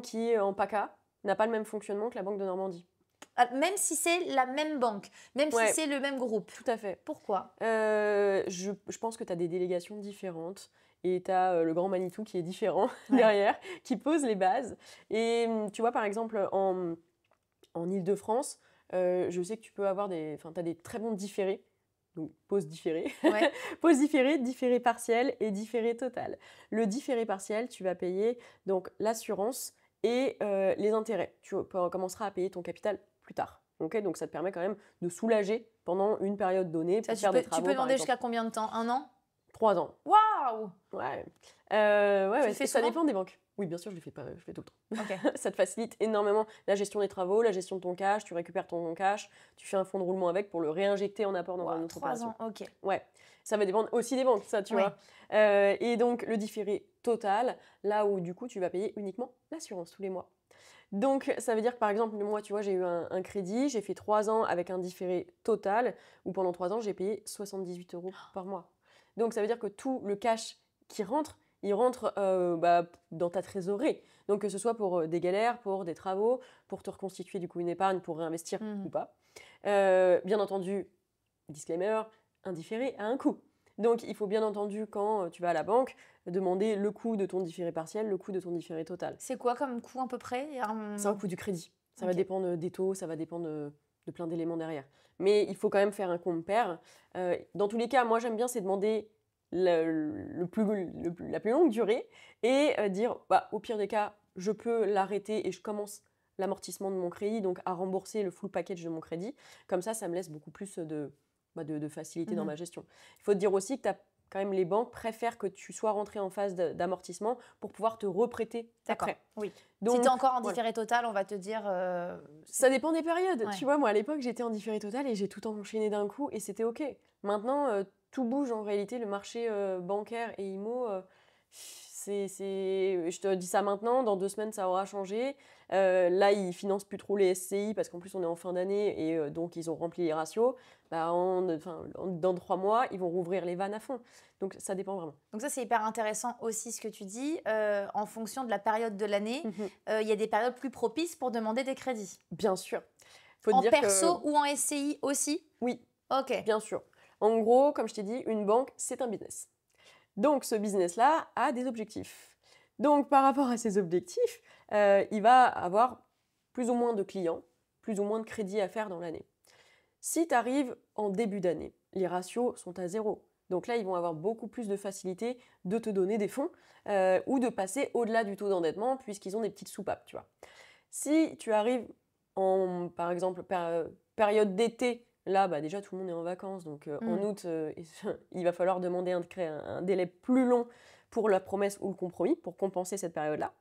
qui est en PACA n'a pas le même fonctionnement que la Banque de Normandie. Ah, même si c'est la même banque, même Ouais. si c'est le même groupe. Tout à fait. Pourquoi? Je pense que tu as des délégations différentes et tu as le grand Manitou qui est différent Ouais. derrière, qui pose les bases. Et tu vois, par exemple, en Île-de-France, je sais que tu peux avoir t'as des très bons différés. Donc, pause différé. Ouais. Pause différé, différé partiel et différé total. Le différé partiel, tu vas payer donc l'assurance et les intérêts. Tu commenceras à payer ton capital plus tard. Okay, donc ça te permet quand même de soulager pendant une période donnée pour faire des travaux. Tu peux demander jusqu'à combien de temps? 1 an? 3 ans. Waouh! Ouais. Tu le fais ça souvent? dépend des banques. Oui, bien sûr, je le fais pas, je fais tout le temps. Ok. Ça te facilite énormément la gestion des travaux, la gestion de ton cash, tu récupères ton cash, tu fais un fonds de roulement avec pour le réinjecter en apport dans un autre 3 opération. ans, ok. Ouais, ça va dépendre aussi des banques, ça, tu Ouais. vois. Et donc, le différé total, là où du coup, tu vas payer uniquement l'assurance tous les mois. Donc, ça veut dire que par exemple, moi, tu vois, j'ai eu un crédit, j'ai fait 3 ans avec un différé total, où pendant 3 ans, j'ai payé 78 € par mois. Donc, ça veut dire que tout le cash qui rentre, il rentre dans ta trésorerie. Donc, que ce soit pour des galères, pour des travaux, pour te reconstituer du coup une épargne, pour réinvestir ou pas. Bien entendu, disclaimer, un différé a un coût. Donc, il faut bien entendu, quand tu vas à la banque, demander le coût de ton différé partiel, le coût de ton différé total. C'est quoi comme coût à peu près? C'est un coût du crédit. Ça va Ok. dépendre des taux, ça va dépendre de plein d'éléments derrière. Mais il faut quand même faire un compare. Dans tous les cas, moi, j'aime bien, c'est demander la plus longue durée et dire, au pire des cas, je peux l'arrêter et je commence l'amortissement de mon crédit, donc à rembourser le full package de mon crédit. Comme ça me laisse beaucoup plus de facilité dans ma gestion. Il faut te dire aussi que quand même, les banques préfèrent que tu sois rentré en phase d'amortissement pour pouvoir te reprêter après. Oui. Donc, si tu es encore en différé total, on va te dire... ça dépend des périodes. Ouais. Tu vois, moi, à l'époque, j'étais en différé total et j'ai tout enchaîné d'un coup et c'était OK. Maintenant, tout bouge en réalité. Le marché bancaire et IMO, je te dis ça maintenant, dans 2 semaines, ça aura changé. Là, ils financent plus trop les SCI parce qu'en plus, on est en fin d'année et donc ils ont rempli les ratios. Bah, dans 3 mois, ils vont rouvrir les vannes à fond. Donc, ça dépend vraiment. Donc ça, c'est hyper intéressant aussi ce que tu dis. En fonction de la période de l'année, il y a des périodes plus propices pour demander des crédits. Bien sûr. Faut te En dire perso ou en SCI aussi? Oui, Ok. bien sûr. En gros, comme je t'ai dit, une banque, c'est un business. Donc, ce business-là a des objectifs. Donc, par rapport à ces objectifs, il va avoir plus ou moins de clients, plus ou moins de crédits à faire dans l'année. Si tu arrives en début d'année, les ratios sont à 0. Donc là, ils vont avoir beaucoup plus de facilité de te donner des fonds ou de passer au-delà du taux d'endettement puisqu'ils ont des petites soupapes, tu vois. Si tu arrives en, par exemple, période d'été, là, bah, déjà, tout le monde est en vacances. Donc, en août, il va falloir demander un délai plus long pour la promesse ou le compromis pour compenser cette période-là.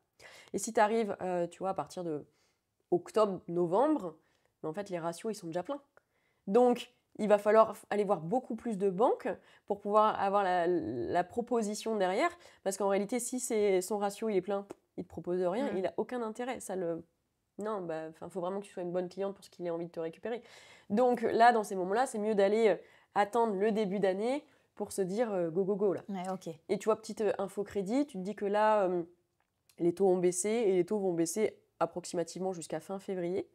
Et si tu arrives, tu vois, à partir de octobre, novembre, mais en fait, les ratios, ils sont déjà pleins. Donc, il va falloir aller voir beaucoup plus de banques pour pouvoir avoir la proposition derrière. Parce qu'en réalité, si son ratio il est plein, il ne te propose rien, il n'a aucun intérêt. Non, faut vraiment que tu sois une bonne cliente pour ce qu'il ait envie de te récupérer. Donc là, dans ces moments-là, c'est mieux d'aller attendre le début d'année pour se dire go, go, go. Là. Ouais, ok. Et tu vois, petite info crédit, tu te dis que là, les taux ont baissé et les taux vont baisser approximativement jusqu'à fin février.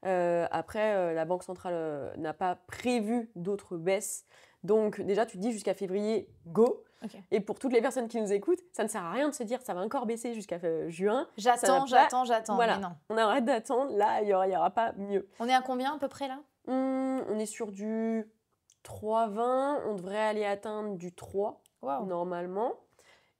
Après, la Banque centrale n'a pas prévu d'autres baisses. Donc déjà, tu te dis jusqu'à février, go. Okay. Et pour toutes les personnes qui nous écoutent, ça ne sert à rien de se dire ça va encore baisser jusqu'à juin. J'attends. Voilà, Mais non. on arrête d'attendre. Là, il y aura pas mieux. On est à combien à peu près là? On est sur du 3,20. On devrait aller atteindre du 3 normalement.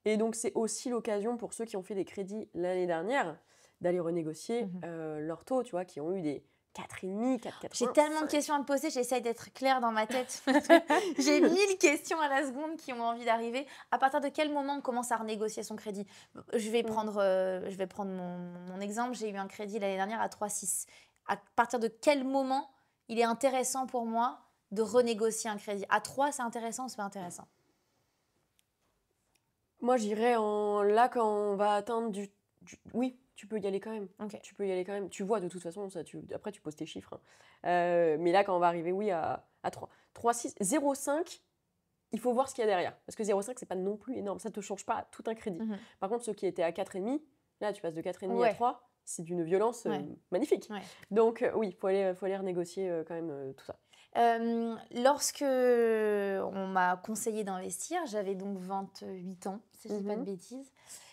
Et donc, c'est aussi l'occasion pour ceux qui ont fait des crédits l'année dernière d'aller renégocier leur taux, tu vois, qui ont eu des 4,5, 4,80. J'ai tellement de questions à me poser, j'essaye d'être claire dans ma tête. J'ai 1000 questions à la seconde qui ont envie d'arriver. À partir de quel moment on commence à renégocier son crédit? Je vais prendre mon exemple. J'ai eu un crédit l'année dernière à 3,6. À partir de quel moment il est intéressant pour moi de renégocier un crédit? À 3, c'est intéressant ou c'est pas intéressant? Moi, j'irais là quand on va atteindre Oui, tu peux y aller quand même. Okay. Tu peux y aller quand même. Tu vois, de toute façon, après, tu poses tes chiffres. Hein. Mais là, quand on va arriver, oui, à 3, 3,6, 0,5, il faut voir ce qu'il y a derrière. Parce que 0,5, c'est pas non plus énorme. Ça ne te change pas tout un crédit. Par contre, ceux qui étaient à 4,5, là, tu passes de 4,5 à 3, c'est d'une violence magnifique. Ouais. Donc, oui, il faut aller renégocier quand même tout ça. Lorsque on m'a conseillé d'investir, j'avais donc 28 ans, si je ne dis pas de bêtises.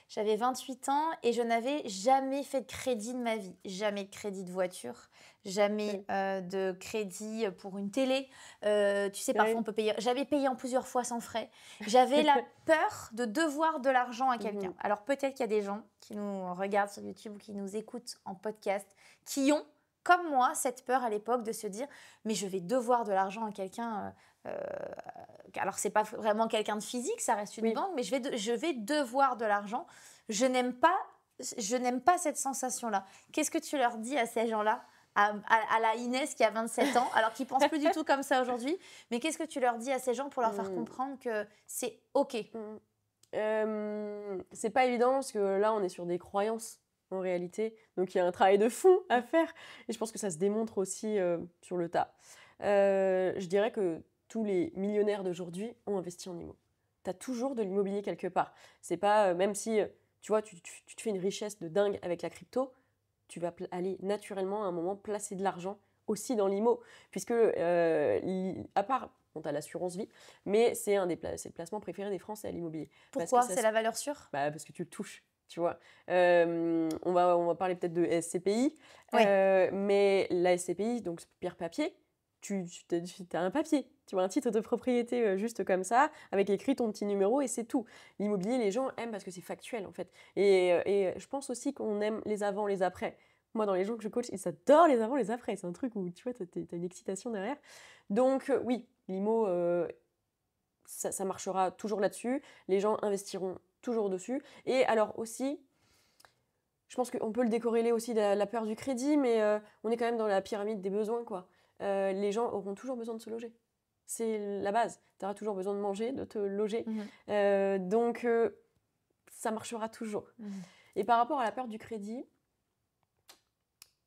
J'avais 28 ans et je n'avais jamais fait de crédit de ma vie. Jamais de crédit de voiture, jamais de crédit pour une télé. Tu sais, parfois on peut payer. J'avais payé en plusieurs fois sans frais. J'avais la peur de devoir de l'argent à quelqu'un. Alors peut-être qu'il y a des gens qui nous regardent sur YouTube ou qui nous écoutent en podcast qui ont, comme moi, cette peur à l'époque de se dire « mais je vais devoir de l'argent à quelqu'un ». Alors, ce n'est pas vraiment quelqu'un de physique, ça reste une banque, mais je vais devoir de l'argent. Je n'aime pas cette sensation-là. Qu'est-ce que tu leur dis à ces gens-là, à la Inès qui a 27 ans, alors qu'ils ne pensent plus du tout comme ça aujourd'hui, mais qu'est-ce que tu leur dis à ces gens pour leur faire comprendre que c'est OK? C'est pas évident parce que là, on est sur des croyances. En réalité. Donc, il y a un travail de fond à faire. Et je pense que ça se démontre aussi sur le tas. Je dirais que tous les millionnaires d'aujourd'hui ont investi en immo. Tu as toujours de l'immobilier quelque part. C'est pas, même si, tu vois, tu te fais une richesse de dingue avec la crypto, tu vas aller naturellement à un moment placer de l'argent aussi dans l'immo. Puisque, à part, tu as l'assurance vie, mais c'est le placement préféré des Français à l'immobilier. Pourquoi? C'est la valeur sûre? Parce que tu le touches. Tu vois, on va parler peut-être de SCPI, mais la SCPI, donc pierre papier, tu as un papier, tu vois, un titre de propriété juste comme ça, avec écrit ton petit numéro et c'est tout. L'immobilier, les gens aiment parce que c'est factuel en fait. Et je pense aussi qu'on aime les avant, les après. Moi, dans les gens que je coach, ils adorent les avant, les après. C'est un truc où tu vois, t'as une excitation derrière. Donc oui, l'IMO, ça marchera toujours là-dessus. Les gens investiront toujours dessus. Et alors aussi, je pense qu'on peut le décorréler aussi de la peur du crédit, mais on est quand même dans la pyramide des besoins, quoi. Les gens auront toujours besoin de se loger. c'est la base. Tu auras toujours besoin de manger, de te loger. Donc, ça marchera toujours. Et par rapport à la peur du crédit,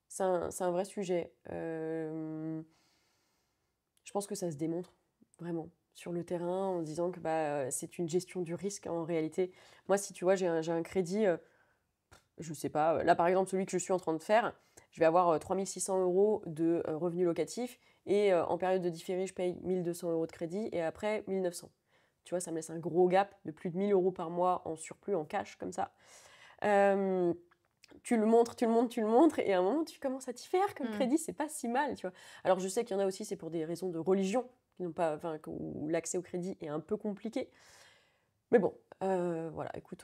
c'est un vrai sujet. Je pense que ça se démontre vraiment sur le terrain en disant que c'est une gestion du risque en réalité. Moi, si tu vois, j'ai un crédit, je sais pas, là par exemple, celui que je suis en train de faire, je vais avoir 3 600 € de revenus locatifs et en période de différé, je paye 1 200 € de crédit et après 1 900. Tu vois, ça me laisse un gros gap de plus de 1 000 € par mois en surplus, en cash, comme ça. Tu le montres, et à un moment, tu commences à t'y faire que le crédit, c'est pas si mal, tu vois. Alors, je sais qu'il y en a aussi, c'est pour des raisons de religion, où l'accès au crédit est un peu compliqué. Mais bon, voilà, écoute,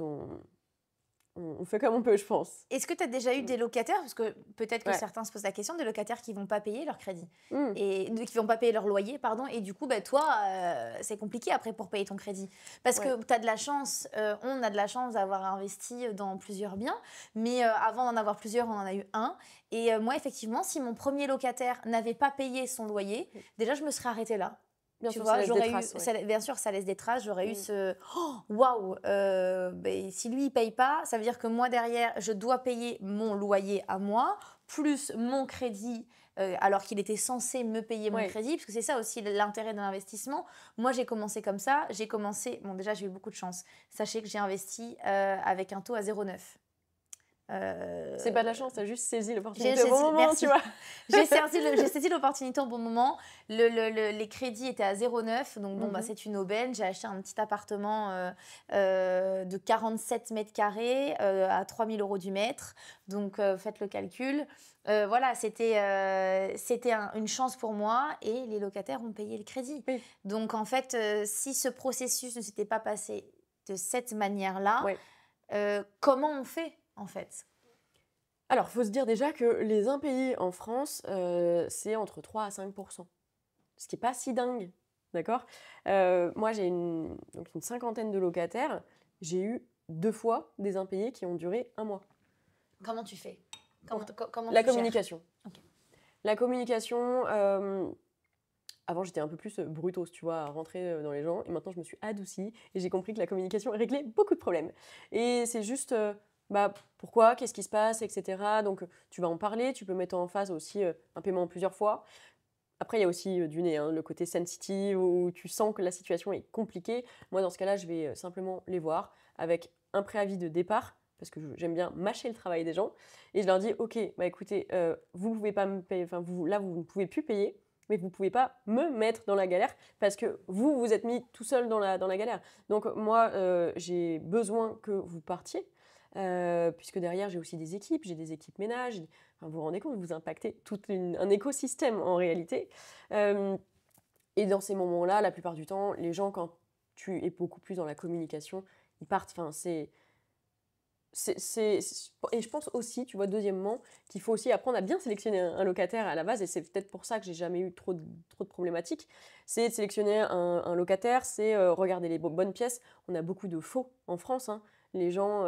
on fait comme on peut, je pense. Est-ce que tu as déjà eu des locataires, parce que peut-être que certains se posent la question, des locataires qui ne vont pas payer leur crédit, et qui ne vont pas payer leur loyer, pardon, et du coup, toi, c'est compliqué après pour payer ton crédit. Parce que tu as de la chance, on a de la chance d'avoir investi dans plusieurs biens, mais avant d'en avoir plusieurs, on en a eu un. Et moi, effectivement, si mon premier locataire n'avait pas payé son loyer, déjà, je me serais arrêtée là. Bien sûr, ça laisse des traces. Bien sûr, ça laisse des traces. J'aurais eu ce waouh, si lui il paye pas, ça veut dire que moi derrière, je dois payer mon loyer à moi, plus mon crédit, alors qu'il était censé me payer mon crédit, parce que c'est ça aussi l'intérêt de l'investissement. Moi, j'ai commencé comme ça. Bon, déjà, j'ai eu beaucoup de chance. Sachez que j'ai investi avec un taux à 0,9. C'est pas de la chance, t'as juste saisi l'opportunité au bon moment, tu vois. J'ai saisi l'opportunité au bon moment. Les crédits étaient à 0,9, donc c'est une aubaine. J'ai acheté un petit appartement de 47 mètres carrés à 3 000 € du mètre. Donc faites le calcul. Voilà, c'était une chance pour moi et les locataires ont payé le crédit. Oui. Donc en fait, si ce processus ne s'était pas passé de cette manière-là, comment on fait en fait? Alors, il faut se dire déjà que les impayés en France, c'est entre 3 à 5 %. Ce qui n'est pas si dingue, d'accord ? Moi, j'ai une cinquantaine de locataires. J'ai eu 2 fois des impayés qui ont duré 1 mois. Comment tu fais ? La communication. Okay. La communication, avant, j'étais un peu plus brutos, tu vois, à rentrer dans les gens. Et maintenant, je me suis adoucie et j'ai compris que la communication réglait beaucoup de problèmes. Et c'est juste... pourquoi, qu'est-ce qui se passe, etc. Donc, tu vas en parler, tu peux mettre en face aussi un paiement plusieurs fois. Après, il y a aussi du nez, le côté sensitive, où tu sens que la situation est compliquée. Moi, dans ce cas-là, je vais simplement les voir avec un préavis de départ, parce que j'aime bien mâcher le travail des gens. Et je leur dis, OK, écoutez, vous ne pouvez pas me payer, vous ne pouvez plus payer, mais vous ne pouvez pas me mettre dans la galère, parce que vous vous êtes mis tout seul dans la galère. Donc, moi, j'ai besoin que vous partiez. Puisque derrière, j'ai aussi des équipes ménage. Vous vous rendez compte, vous impactez tout un écosystème en réalité. Et dans ces moments-là, la plupart du temps, les gens, quand tu es beaucoup plus dans la communication, ils partent. Et je pense aussi, tu vois, deuxièmement, qu'il faut aussi apprendre à bien sélectionner un locataire à la base, et c'est peut-être pour ça que j'ai jamais eu trop de problématiques. C'est de sélectionner un locataire, c'est regarder les bonnes pièces. On a beaucoup de faux en France, hein. Les gens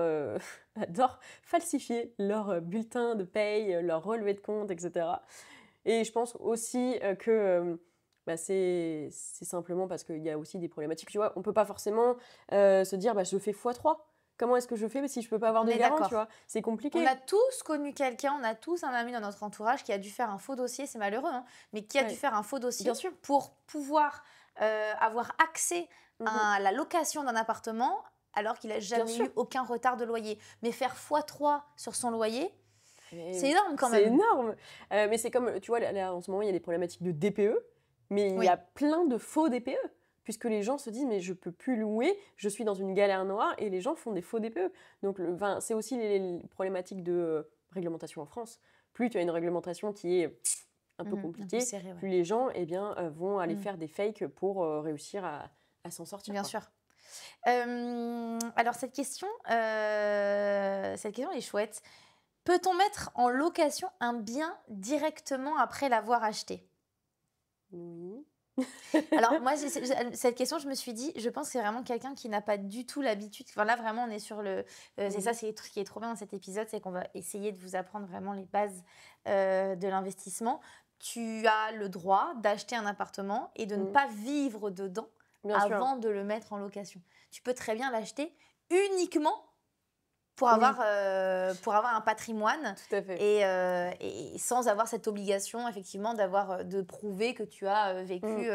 adorent falsifier leur bulletin de paye, leur relevé de compte, etc. Et je pense aussi que c'est simplement parce qu'il y a aussi des problématiques. Tu vois, on ne peut pas forcément se dire je fais x3. Comment est-ce que je fais si je ne peux pas avoir de garant, tu vois ? C'est compliqué. On a tous connu quelqu'un, on a tous un ami dans notre entourage qui a dû faire un faux dossier, c'est malheureux, hein, mais qui a dû faire un faux dossier pour pouvoir avoir accès à la location d'un appartement alors qu'il n'a jamais eu aucun retard de loyer. Mais faire x3 sur son loyer, c'est énorme quand même. C'est énorme. Mais c'est comme, tu vois, là, en ce moment, il y a des problématiques de DPE, mais il y a plein de faux DPE. Puisque les gens se disent, mais je ne peux plus louer, je suis dans une galère noire, et les gens font des faux DPE. Donc, c'est aussi les problématiques de réglementation en France. Plus tu as une réglementation qui est un peu compliquée, plus les gens vont aller faire des fakes pour réussir à s'en sortir. Bien sûr. Alors, cette question est chouette. Peut-on mettre en location un bien directement après l'avoir acheté ? Oui. Alors moi, cette question, je me suis dit, je pense que c'est vraiment quelqu'un qui n'a pas du tout l'habitude. Enfin là, vraiment, on est sur le... c'est ça, c'est ce qui est trop bien dans cet épisode, c'est qu'on va essayer de vous apprendre vraiment les bases de l'investissement. tu as le droit d'acheter un appartement et de ne pas vivre dedans avant de le mettre en location. Tu peux très bien l'acheter uniquement pour avoir un patrimoine. Tout à fait. Et sans avoir cette obligation, effectivement, de prouver que tu as vécu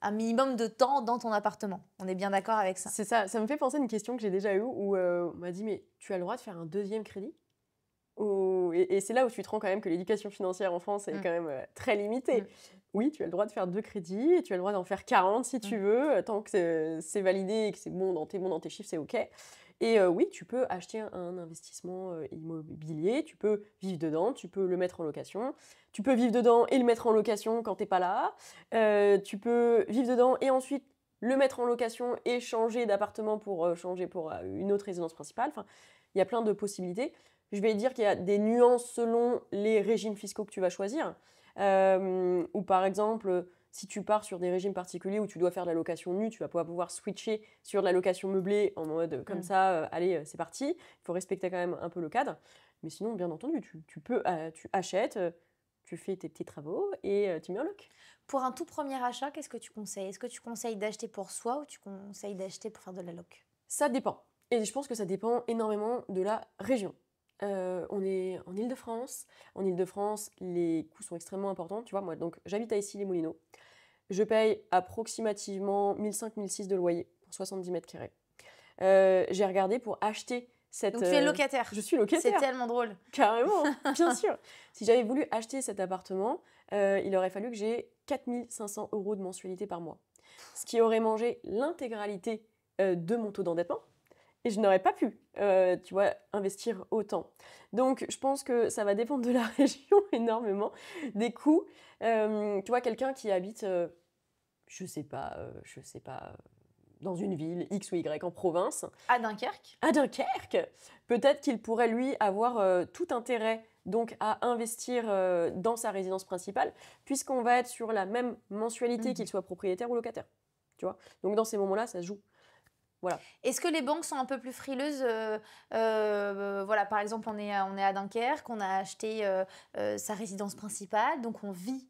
un minimum de temps dans ton appartement. On est bien d'accord avec ça? C'est ça. Ça me fait penser à une question que j'ai déjà eue où on m'a dit, mais tu as le droit de faire un deuxième crédit? Et c'est là où tu te rends quand même que l'éducation financière en France est quand même très limitée. Oui, tu as le droit de faire 2 crédits, et tu as le droit d'en faire 40 si tu veux, tant que c'est validé et que c'est bon dans tes chiffres, c'est OK. Et oui, tu peux acheter un investissement immobilier, tu peux vivre dedans, tu peux le mettre en location, tu peux vivre dedans et le mettre en location quand t'es pas là, tu peux vivre dedans et ensuite le mettre en location et changer d'appartement pour changer pour une autre résidence principale. Enfin, il y a plein de possibilités. Je vais dire qu'il y a des nuances selon les régimes fiscaux que tu vas choisir. Ou par exemple, si tu pars sur des régimes particuliers où tu dois faire de la location nue, tu vas pouvoir switcher sur de la location meublée en mode comme ça, allez, c'est parti. Il faut respecter quand même un peu le cadre. Mais sinon, bien entendu, tu achètes, tu fais tes petits travaux et tu mets en loc. Pour un tout premier achat, qu'est-ce que tu conseilles? Est-ce que tu conseilles d'acheter pour soi ou tu conseilles d'acheter pour faire de la loc? Ça dépend. Et je pense que ça dépend énormément de la région. On est en Île-de-France. En Île-de-France, les coûts sont extrêmement importants. Tu vois, moi, donc, j'habite à Issy-les-Moulineaux. Je paye approximativement 1 500–1 600 de loyer pour 70 mètres carrés. J'ai regardé pour acheter cette... Donc, tu es locataire? Je suis locataire. C'est tellement drôle. Carrément, bien sûr. Si j'avais voulu acheter cet appartement, il aurait fallu que j'ai 4 500 € de mensualité par mois. Ce qui aurait mangé l'intégralité de mon taux d'endettement. Et je n'aurais pas pu, tu vois, investir autant. Donc, je pense que ça va dépendre de la région énormément, des coûts. Tu vois, quelqu'un qui habite, je sais pas, dans une ville X ou Y en province. À Dunkerque? À Dunkerque, peut-être qu'il pourrait, lui, avoir tout intérêt donc à investir dans sa résidence principale, puisqu'on va être sur la même mensualité qu'il soit propriétaire ou locataire. Tu vois, donc dans ces moments-là, ça se joue. Voilà. Est-ce que les banques sont un peu plus frileuses voilà, par exemple, on est à Dunkerque, on a acheté sa résidence principale, donc on vit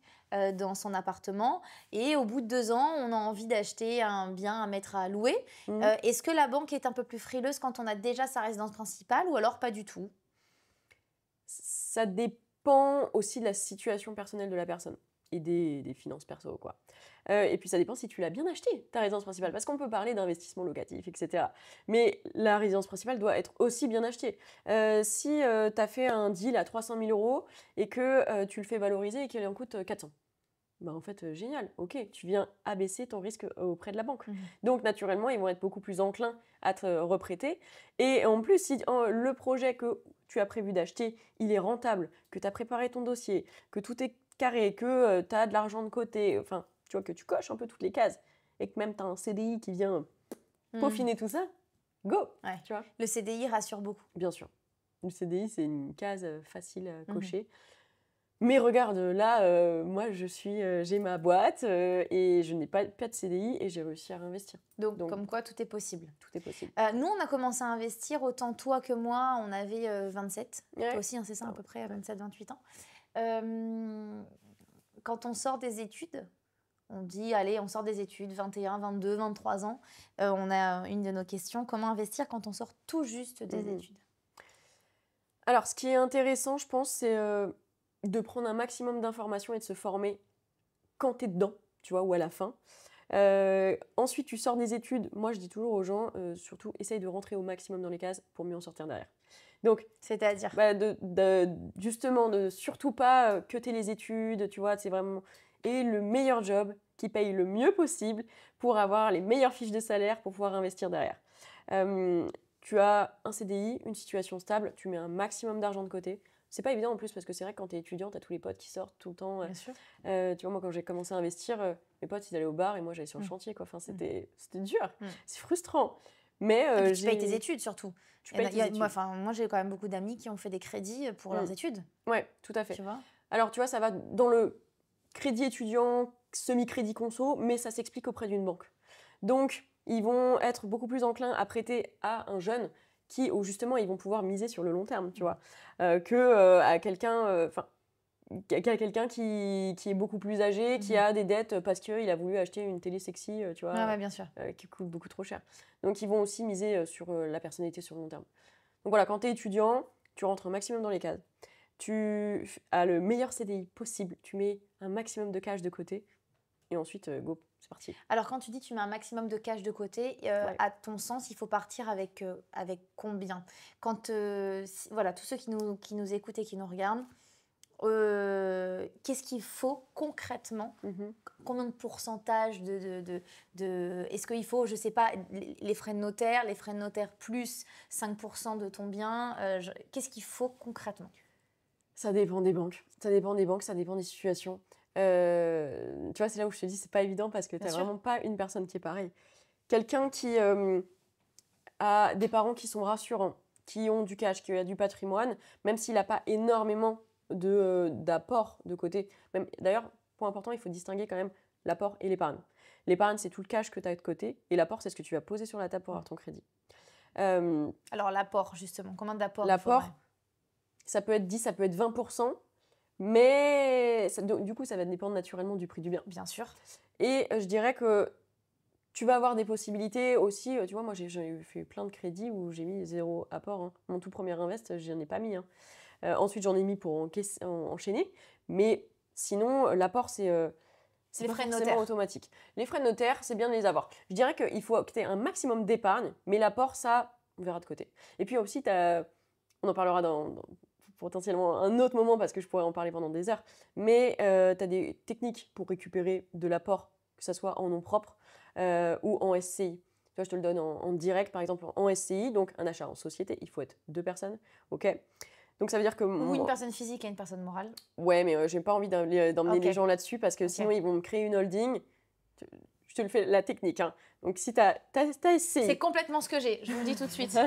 dans son appartement et au bout de 2 ans, on a envie d'acheter un bien à mettre à louer. Est-ce que la banque est un peu plus frileuse quand on a déjà sa résidence principale ou alors pas du tout? Ça dépend aussi de la situation personnelle de la personne et des finances perso, quoi. Et puis ça dépend si tu l'as bien acheté, ta résidence principale, parce qu'on peut parler d'investissement locatif, etc. Mais la résidence principale doit être aussi bien achetée. Si tu as fait un deal à 300 000 € et que tu le fais valoriser et qu'il en coûte 400, bah en fait, génial, ok, tu viens abaisser ton risque auprès de la banque. Donc naturellement, ils vont être beaucoup plus enclins à te reprêter. Et en plus, si le projet que tu as prévu d'acheter, il est rentable, que tu as préparé ton dossier, que tout est carré, que tu as de l'argent de côté, enfin, tu vois, que tu coches un peu toutes les cases, et que même tu as un CDI qui vient peaufiner tout ça, go, ouais. Tu vois. Le CDI rassure beaucoup. Bien sûr. Le CDI, c'est une case facile à cocher. Mais regarde, là, moi, j'ai ma boîte et je n'ai pas de CDI et j'ai réussi à réinvestir. Donc, comme quoi, tout est possible. Tout est possible. Nous, on a commencé à investir, autant toi que moi, on avait 27. Ouais. Toi aussi, hein, c'est ça, à peu près, 27-28 ans. Quand on sort des études, on dit, allez, on sort des études, 21, 22, 23 ans. On a une de nos questions, comment investir quand on sort tout juste des études? Alors, ce qui est intéressant, je pense, c'est de prendre un maximum d'informations et de se former quand tu es dedans, tu vois, ou à la fin. Ensuite, tu sors des études. Moi, je dis toujours aux gens, surtout, essaye de rentrer au maximum dans les cases pour mieux en sortir derrière. Donc, c'est-à-dire justement, de surtout pas que tu aies les études, tu vois, c'est vraiment... Et le meilleur job qui paye le mieux possible pour avoir les meilleures fiches de salaire pour pouvoir investir derrière. Tu as un CDI, une situation stable, tu mets un maximum d'argent de côté. C'est pas évident en plus parce que c'est vrai que quand t'es étudiant, t'as tous les potes qui sortent tout le temps. Bien sûr. Tu vois, moi quand j'ai commencé à investir, mes potes ils allaient au bar et moi j'allais sur le chantier, quoi. Enfin, c'était dur, c'est frustrant. Mais tu payes tes études surtout. Tu payes tes études. Moi j'ai quand même beaucoup d'amis qui ont fait des crédits pour leurs études. Ouais, tout à fait. Tu vois. Alors tu vois, ça va dans le crédit étudiant, semi-crédit conso, mais ça s'explique auprès d'une banque. Donc ils vont être beaucoup plus enclins à prêter à un jeune où justement ils vont pouvoir miser sur le long terme, tu vois, que à quelqu'un. quelqu'un qui est beaucoup plus âgé, qui a des dettes parce qu'il a voulu acheter une télé sexy, tu vois, Ouais, bien sûr. qui coûte beaucoup trop cher. Donc, ils vont aussi miser sur la personnalité sur le long terme. Donc voilà, quand tu es étudiant, tu rentres un maximum dans les cases. Tu as le meilleur CDI possible. Tu mets un maximum de cash de côté. Et ensuite, go, c'est parti. Alors, quand tu dis tu mets un maximum de cash de côté, à ton sens, il faut partir avec combien? Quand, voilà, tous ceux qui nous écoutent et qui nous regardent, qu'est-ce qu'il faut concrètement? Combien de pourcentage est-ce qu'il faut, je ne sais pas, les frais de notaire plus 5% de ton bien, qu'est-ce qu'il faut concrètement? Ça dépend des banques, ça dépend des situations. Tu vois, c'est là où je te dis, c'est pas évident parce que tu n'as vraiment pas une personne qui est pareille. Quelqu'un qui a des parents qui sont rassurants, qui ont du cash, qui a du patrimoine, même s'il n'a pas énormément d'apport de côté. D'ailleurs, point important, il faut distinguer quand même l'apport et l'épargne. L'épargne, c'est tout le cash que tu as de côté, et l'apport, c'est ce que tu vas poser sur la table pour avoir ton crédit. Alors l'apport, justement, combien d'apport? L'apport, ça peut être 10, ça peut être 20%, mais du coup, ça va dépendre naturellement du prix du bien. Bien sûr. Et je dirais que tu vas avoir des possibilités aussi. Tu vois, moi, j'ai fait plein de crédits où j'ai mis 0 apport. Hein. Mon tout premier invest, je n'en ai pas mis. Hein. Ensuite, j'en ai mis pour enchaîner. Mais sinon, l'apport, c'est les pas frais de forcément notaire automatique. Les frais de notaire, c'est bien de les avoir. Je dirais qu'il faut que tu aies un maximum d'épargne, mais l'apport, ça, on verra de côté. Et puis aussi, on en parlera dans potentiellement un autre moment parce que je pourrais en parler pendant des heures. Mais tu as des techniques pour récupérer de l'apport, que ce soit en nom propre ou en SCI. Tu vois, je te le donne en direct, par exemple en SCI, donc un achat en société, il faut être 2 personnes, ok. Donc ça veut dire que ou une personne physique et une personne morale. Ouais, mais j'ai pas envie d'emmener les gens là-dessus parce que sinon ils vont me créer une holding. Je te le fais la technique. Hein. Donc si t'as essayé. C'est complètement ce que j'ai, je vous le dis tout de suite. Là,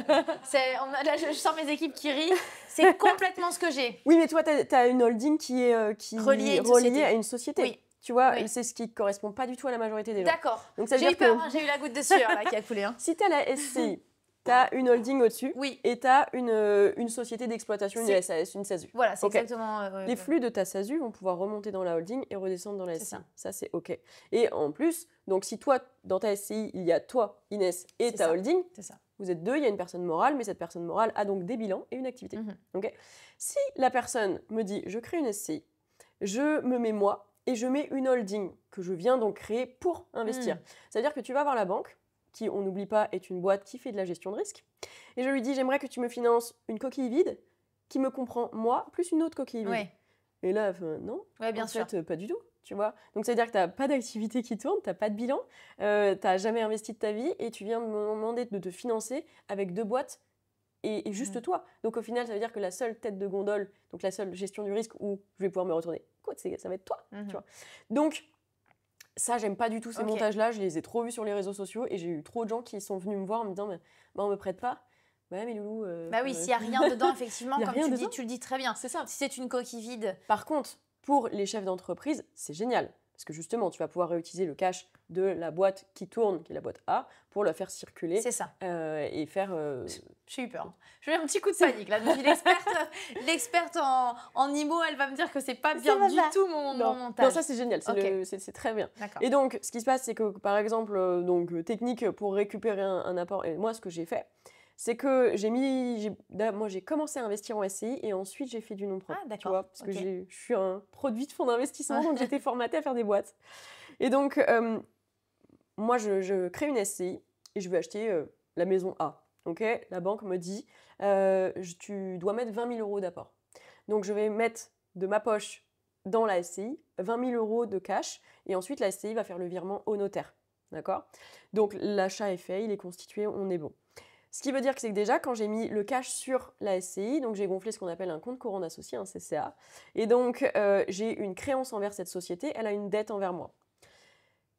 je sens mes équipes qui rient. C'est complètement ce que j'ai. Oui, mais toi, t'as une holding qui est reliée à une société. Oui. Tu vois, c'est ce qui ne correspond pas du tout à la majorité des gens. D'accord. J'ai eu peur, hein, j'ai eu la goutte de sueur là, qui a coulé. Hein. Si tu as la SCI, tu as une holding au-dessus et tu as une société d'exploitation, une SAS, une SASU. Voilà, c'est exactement... Les flux de ta SASU vont pouvoir remonter dans la holding et redescendre dans la SCI. Ça, c'est OK. Et en plus, donc si toi, dans ta SCI, il y a toi, Inès, et ta holding, vous êtes 2, il y a une personne morale, mais cette personne morale a donc des bilans et une activité. Okay. Si la personne me dit, je crée une SCI, je me mets moi, et je mets une holding que je viens donc créer pour investir. C'est-à-dire que tu vas voir la banque, qui, on n'oublie pas, est une boîte qui fait de la gestion de risque. Et je lui dis, j'aimerais que tu me finances une coquille vide qui me comprend moi, plus une autre coquille vide. Ouais. Et là, non, bien sûr. En fait, pas du tout. Tu vois. Donc, ça veut dire que tu n'as pas d'activité qui tourne, tu n'as pas de bilan, tu n'as jamais investi de ta vie et tu viens me demander de te financer avec 2 boîtes et juste toi. Donc, au final, ça veut dire que la seule tête de gondole, donc la seule gestion du risque où je vais pouvoir me retourner, ça va être toi. Tu vois. Donc, ça, j'aime pas du tout ces montages-là. Je les ai trop vus sur les réseaux sociaux et j'ai eu trop de gens qui sont venus me voir en me disant mais, on me prête pas. Ouais, mais Loulou. Bah oui, s'il n'y a rien dedans, effectivement, comme tu le dis très bien. C'est ça. Si c'est une coquille vide. Par contre, pour les chefs d'entreprise, c'est génial. Parce que justement, tu vas pouvoir réutiliser le cash de la boîte qui tourne, qui est la boîte A, pour la faire circuler. C'est ça. Et faire... J'ai eu peur. J'ai eu un petit coup de panique. Là. L'experte en IMO, elle va me dire que c'est pas bien du tout mon montage. Non, ça c'est génial. C'est très bien. Et donc, ce qui se passe, c'est que, par exemple, technique pour récupérer un apport, et moi, ce que j'ai fait, c'est que moi j'ai commencé à investir en SCI et ensuite j'ai fait du nom propre. Ah, d'accord. Tu vois, parce que je suis un produit de fonds d'investissement, donc j'étais formatée à faire des boîtes. Et donc, moi je crée une SCI et je veux acheter la maison A. Okay, la banque me dit, tu dois mettre 20 000 euros d'apport. Donc je vais mettre de ma poche dans la SCI 20 000 euros de cash et ensuite la SCI va faire le virement au notaire. D'accord ? Donc l'achat est fait, il est constitué, on est bon. Ce qui veut dire que c'est que déjà, quand j'ai mis le cash sur la SCI, donc j'ai gonflé ce qu'on appelle un compte courant d'associé, un CCA, et donc j'ai une créance envers cette société, elle a une dette envers moi.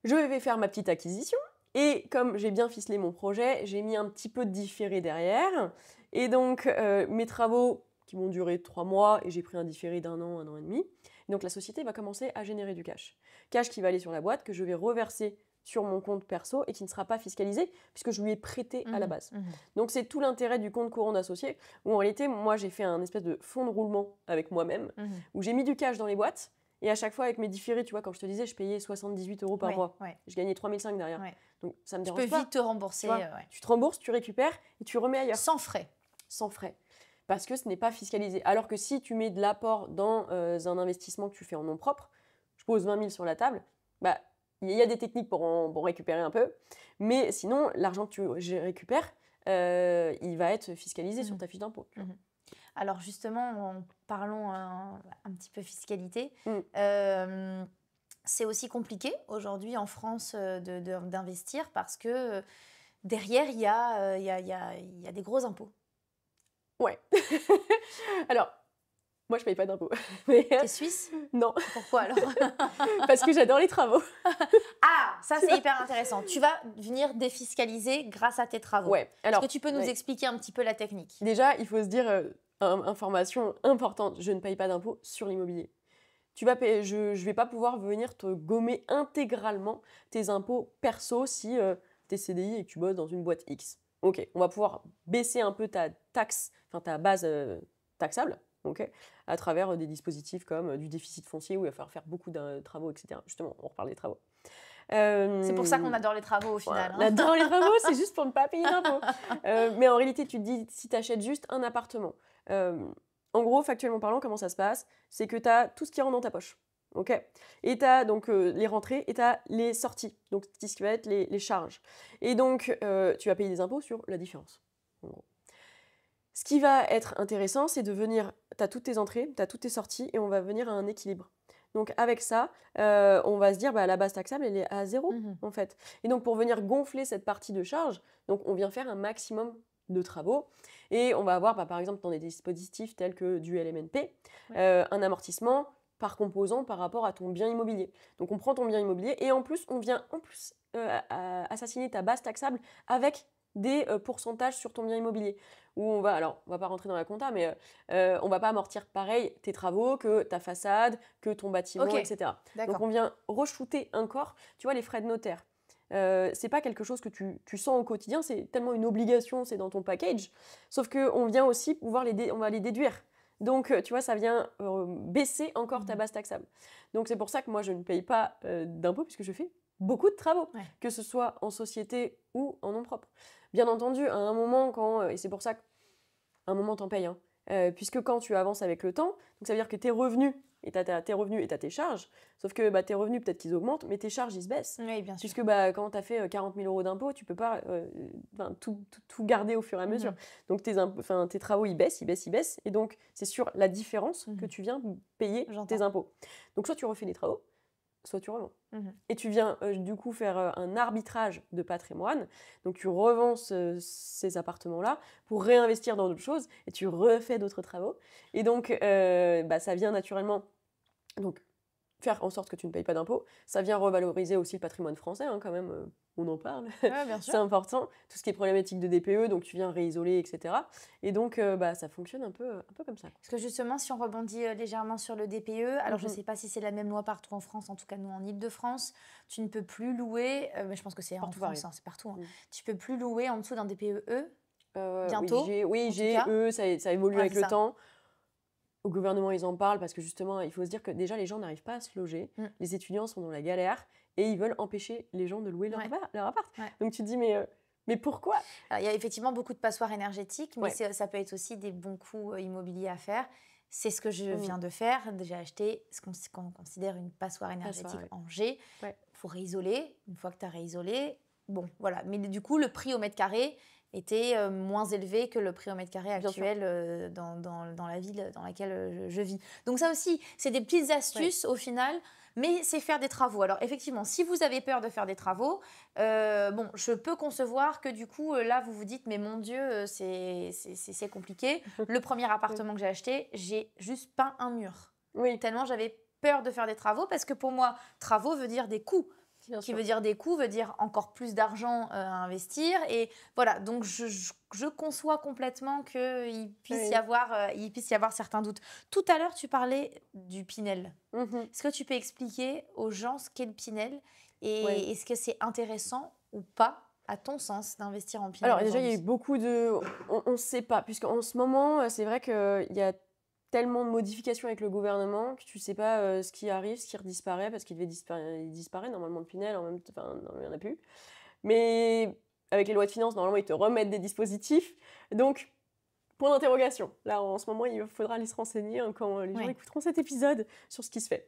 Je vais faire ma petite acquisition, et comme j'ai bien ficelé mon projet, j'ai mis un petit peu de différé derrière, et donc mes travaux qui vont durer 3 mois, et j'ai pris un différé d'1 an, 1 an et demi, donc la société va commencer à générer du cash. Cash qui va aller sur la boîte, que je vais reverser sur mon compte perso et qui ne sera pas fiscalisé puisque je lui ai prêté à la base. Mhm. Donc c'est tout l'intérêt du compte courant d'associé où en réalité, moi j'ai fait un espèce de fonds de roulement avec moi-même Mhm. où j'ai mis du cash dans les boîtes et à chaque fois avec mes différés, tu vois, quand je te disais, je payais 78 € par Ouais, mois. ouais. Je gagnais 3005 derrière. Ouais. Donc ça me Tu dérange peux pas. vite te rembourser. Tu vois, tu te rembourses, tu récupères et tu remets ailleurs. Sans frais. Sans frais. Parce que ce n'est pas fiscalisé. Alors que si tu mets de l'apport dans un investissement que tu fais en nom propre, je pose 20 000 sur la table, bah, il y a des techniques pour récupérer un peu. Mais sinon, l'argent que tu récupères, il va être fiscalisé sur ta fiche d'impôt. Alors justement, parlons un petit peu fiscalité. C'est aussi compliqué aujourd'hui en France d'investir parce que derrière, il y a des gros impôts. Ouais. Alors, moi, je paye pas d'impôts. T'es suisse? Non. Pourquoi alors? Parce que j'adore les travaux. Ah, ça c'est hyper intéressant. Tu vas venir défiscaliser grâce à tes travaux. Ouais. Alors, est-ce que tu peux nous expliquer un petit peu la technique? Déjà, il faut se dire, information importante, je ne paye pas d'impôts sur l'immobilier. Tu vas payer, je ne vais pas pouvoir venir te gommer intégralement tes impôts perso si tu es CDI et que tu bosses dans une boîte X. Ok, on va pouvoir baisser un peu ta taxe, enfin ta base taxable, ok, à travers des dispositifs comme du déficit foncier où il va falloir faire beaucoup de travaux, etc. Justement, on reparle des travaux. C'est pour ça qu'on adore les travaux au final. On adore les travaux, c'est juste pour ne pas payer d'impôts. Mais en réalité, tu te dis, si tu achètes juste un appartement, en gros, factuellement parlant, comment ça se passe? C'est que tu as tout ce qui rentre dans ta poche. Ok. Et tu as donc les rentrées et tu as les sorties, donc ce qui va être les charges. Et donc, tu vas payer des impôts sur la différence. En gros. Ce qui va être intéressant, c'est de venir, tu as toutes tes entrées, tu as toutes tes sorties et on va venir à un équilibre. Donc avec ça, on va se dire bah, la base taxable, elle est à 0 en fait. Et donc pour venir gonfler cette partie de charge, donc on vient faire un maximum de travaux et on va avoir par exemple dans des dispositifs tels que du LMNP, un amortissement par composant par rapport à ton bien immobilier. Donc on prend ton bien immobilier et en plus on vient assassiner ta base taxable avec des pourcentages sur ton bien immobilier. Où on va pas rentrer dans la compta, mais on va pas amortir pareil tes travaux que ta façade, que ton bâtiment, etc. Donc on vient re-shooter encore, tu vois, les frais de notaire. C'est pas quelque chose que tu sens au quotidien, c'est tellement une obligation, c'est dans ton package. Sauf qu'on vient aussi pouvoir on va les déduire. Donc, tu vois, ça vient baisser encore ta base taxable. Donc, c'est pour ça que moi, je ne paye pas d'impôts puisque je fais beaucoup de travaux, que ce soit en société ou en nom propre. Bien entendu, à un moment, et c'est pour ça qu'à un moment, t'en payes, puisque quand tu avances avec le temps, donc ça veut dire que tes revenus, et t'as tes revenus et t'as tes charges, sauf que tes revenus, peut-être qu'ils augmentent, mais tes charges, ils se baissent. Oui, bien sûr. Puisque quand t'as fait 40 000 € d'impôts, tu peux pas tout garder au fur et à mesure. Donc tes travaux, ils baissent, et donc c'est sur la différence que tu viens payer tes impôts. Donc soit tu refais les travaux, soit tu revends. Et tu viens du coup faire un arbitrage de patrimoine. Donc tu revends ces appartements-là pour réinvestir dans d'autres choses et tu refais d'autres travaux. Et donc ça vient naturellement faire en sorte que tu ne payes pas d'impôts. Ça vient revaloriser aussi le patrimoine français, quand même, on en parle. Ouais, bien sûr. C'est important. Tout ce qui est problématique de DPE, donc tu viens réisoler, etc. Et donc ça fonctionne un peu comme ça. Parce que justement, si on rebondit légèrement sur le DPE, alors je ne sais pas si c'est la même loi partout en France, en tout cas nous en Ile-de-France, tu ne peux plus louer, mais je pense que c'est en France, c'est partout, tu ne peux plus louer en dessous d'un DPE bientôt. Oui, ça évolue avec le temps. Au gouvernement, ils en parlent parce que justement, il faut se dire que déjà, les gens n'arrivent pas à se loger. Les étudiants sont dans la galère et ils veulent empêcher les gens de louer leur appart. Donc tu te dis, mais pourquoi? Alors, il y a effectivement beaucoup de passoires énergétiques, mais ça peut être aussi des bons coups immobiliers à faire. C'est ce que je viens de faire. J'ai acheté ce qu'on considère une passoire énergétique en G. Il faut réisoler. Une fois que tu as réisolé, bon, voilà. Mais du coup, le prix au mètre carré était moins élevé que le prix au mètre carré actuel dans la ville dans laquelle je vis. Donc ça aussi, c'est des petites astuces au final, mais c'est faire des travaux. Alors effectivement, si vous avez peur de faire des travaux, je peux concevoir que du coup, là, vous vous dites, mais mon Dieu, c'est compliqué. Le premier appartement que j'ai acheté, j'ai juste peint un mur. Tellement j'avais peur de faire des travaux, parce que pour moi, travaux veut dire des coûts. Qui veut dire des coûts, veut dire encore plus d'argent à investir. Et voilà, donc je conçois complètement qu'il puisse y avoir certains doutes. Tout à l'heure, tu parlais du Pinel. Est-ce que tu peux expliquer aux gens ce qu'est le Pinel Ouais. Et est-ce que c'est intéressant ou pas, à ton sens, d'investir en Pinel Alors déjà, il y a eu aujourd'hui? beaucoup de... On ne sait pas, puisqu'en ce moment, c'est vrai qu'il y a tellement de modifications avec le gouvernement que tu ne sais pas ce qui arrive, ce qui disparaît, parce qu'il devait il disparaît normalement de Pinel, en même temps, enfin, non, il n'y en a plus. Mais avec les lois de finances, normalement, ils te remettent des dispositifs. Donc, point d'interrogation. Là, en ce moment, il faudra aller se renseigner quand les gens Ouais. écouteront cet épisode sur ce qui se fait.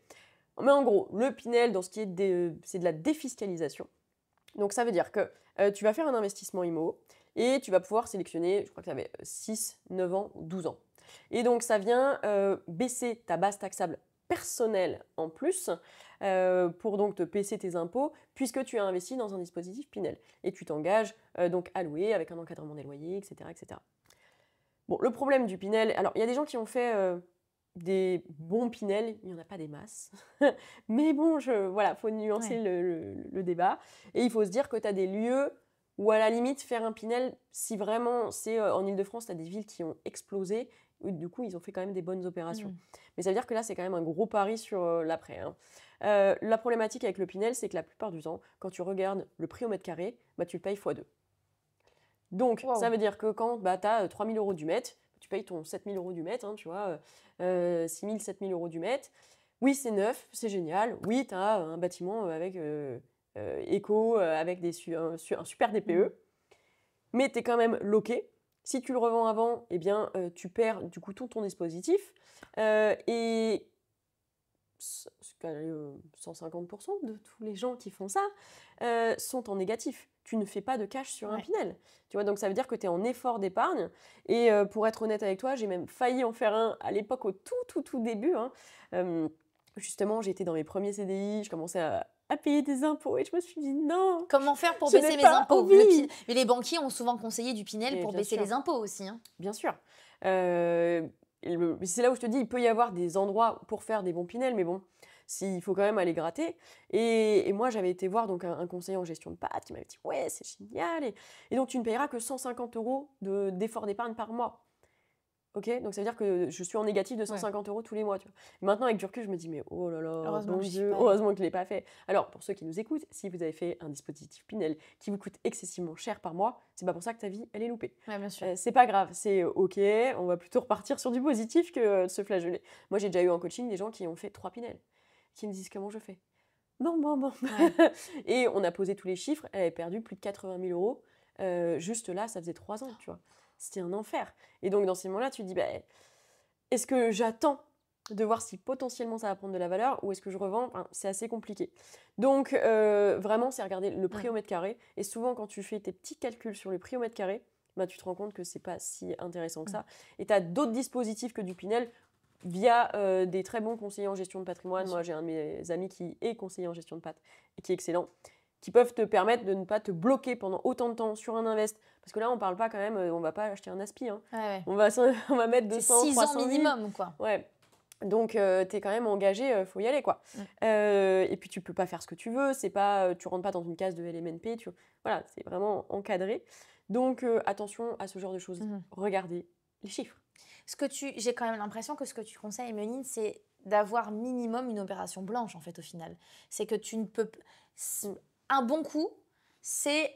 Mais en gros, le Pinel, dans ce qui est c'est de la défiscalisation. Donc ça veut dire que tu vas faire un investissement IMO et tu vas pouvoir sélectionner, je crois que tu avais 6, 9 ans ou 12 ans. Et donc ça vient baisser ta base taxable personnelle en plus pour donc te baisser tes impôts puisque tu as investi dans un dispositif Pinel. Et tu t'engages donc à louer avec un encadrement des loyers, etc., etc. Bon, le problème du Pinel, alors il y a des gens qui ont fait des bons Pinel, il n'y en a pas des masses. Mais bon, voilà, faut nuancer Ouais. le débat. Et il faut se dire que tu as des lieux où à la limite faire un Pinel, si vraiment c'est en Ile-de-France, tu as des villes qui ont explosé, où, du coup ils ont fait quand même des bonnes opérations. Mmh. Mais ça veut dire que là c'est quand même un gros pari sur l'après, hein. La problématique avec le Pinel, c'est que la plupart du temps, quand tu regardes le prix au mètre carré, bah, tu le payes x2. Donc, ça Waouh! veut dire que quand tu as 3 000 € du mètre, tu payes ton 7 000 € du mètre, hein, tu vois, 6 000, 7 000 € du mètre. Oui, c'est neuf, c'est génial. Oui, tu as un bâtiment avec éco, avec un super Mmh. DPE, mais tu es quand même loqué. Si tu le revends avant, eh bien, tu perds du coup tout ton dispositif. Et 150% de tous les gens qui font ça sont en négatif. Tu ne fais pas de cash sur un Ouais. Pinel. Tu vois, donc ça veut dire que tu es en effort d'épargne. Et pour être honnête avec toi, j'ai même failli en faire un à l'époque, au tout début, hein. Justement, j'étais dans mes premiers CDI, je commençais à payer des impôts et je me suis dit non, Comment faire pour je n'ai baisser mes pas impôts? envie. Mais les banquiers ont souvent conseillé du Pinel Et pour bien baisser sûr. les impôts aussi, hein. Bien sûr. C'est là où je te dis, il peut y avoir des endroits pour faire des bons Pinel, mais bon, il faut quand même aller gratter. Et moi, j'avais été voir donc un conseiller en gestion de patrimoine qui m'avait dit, ouais, c'est génial. Et donc, tu ne payeras que 150 € d'effort d'épargne par mois. Ok, donc ça veut dire que je suis en négatif de Ouais. 150 € tous les mois. Tu vois. Maintenant, avec du recul, je me dis, mais oh là là, Heureusement bon que j'y suis Dieu, pas allée. heureusement que je ne l'ai pas fait. Alors, pour ceux qui nous écoutent, si vous avez fait un dispositif Pinel qui vous coûte excessivement cher par mois, c'est pas pour ça que ta vie, elle est loupée. Ouais, bien sûr. C'est pas grave, c'est ok, on va plutôt repartir sur du positif que de se flageller. Moi, j'ai déjà eu en coaching des gens qui ont fait 3 Pinel, qui me disent comment je fais. Bon. Ouais. Et on a posé tous les chiffres, elle avait perdu plus de 80 000 €. Juste là, ça faisait 3 ans, tu vois. C'était un enfer. Et donc, dans ces moments-là, tu te dis, bah, est-ce que j'attends de voir si potentiellement ça va prendre de la valeur ou est-ce que je revends? Enfin, c'est assez compliqué. Donc, vraiment, c'est regarder le prix au mètre carré. Et souvent, quand tu fais tes petits calculs sur le prix au mètre carré, bah, tu te rends compte que c'est pas si intéressant que ça. Et tu as d'autres dispositifs que du Pinel via des très bons conseillers en gestion de patrimoine. Bien Moi, sûr. j'ai un de mes amis qui est conseiller en gestion de pat et qui est excellent, qui peuvent te permettre de ne pas te bloquer pendant autant de temps sur un invest. Parce que là, on parle pas quand même, on va pas acheter un aspi, hein. Ouais. On va mettre C'est 200, 6 ans 300 000. minimum, quoi. Ouais. Donc, tu es quand même engagé, faut y aller, quoi. Et puis, tu peux pas faire ce que tu veux, c'est pas, tu rentres pas dans une case de LMNP, voilà, c'est vraiment encadré. Donc, attention à ce genre de choses. Regardez les chiffres. J'ai quand même l'impression que ce que tu conseilles, Emeline, c'est d'avoir minimum une opération blanche, en fait, au final. C'est que tu ne peux... Un bon coup, c'est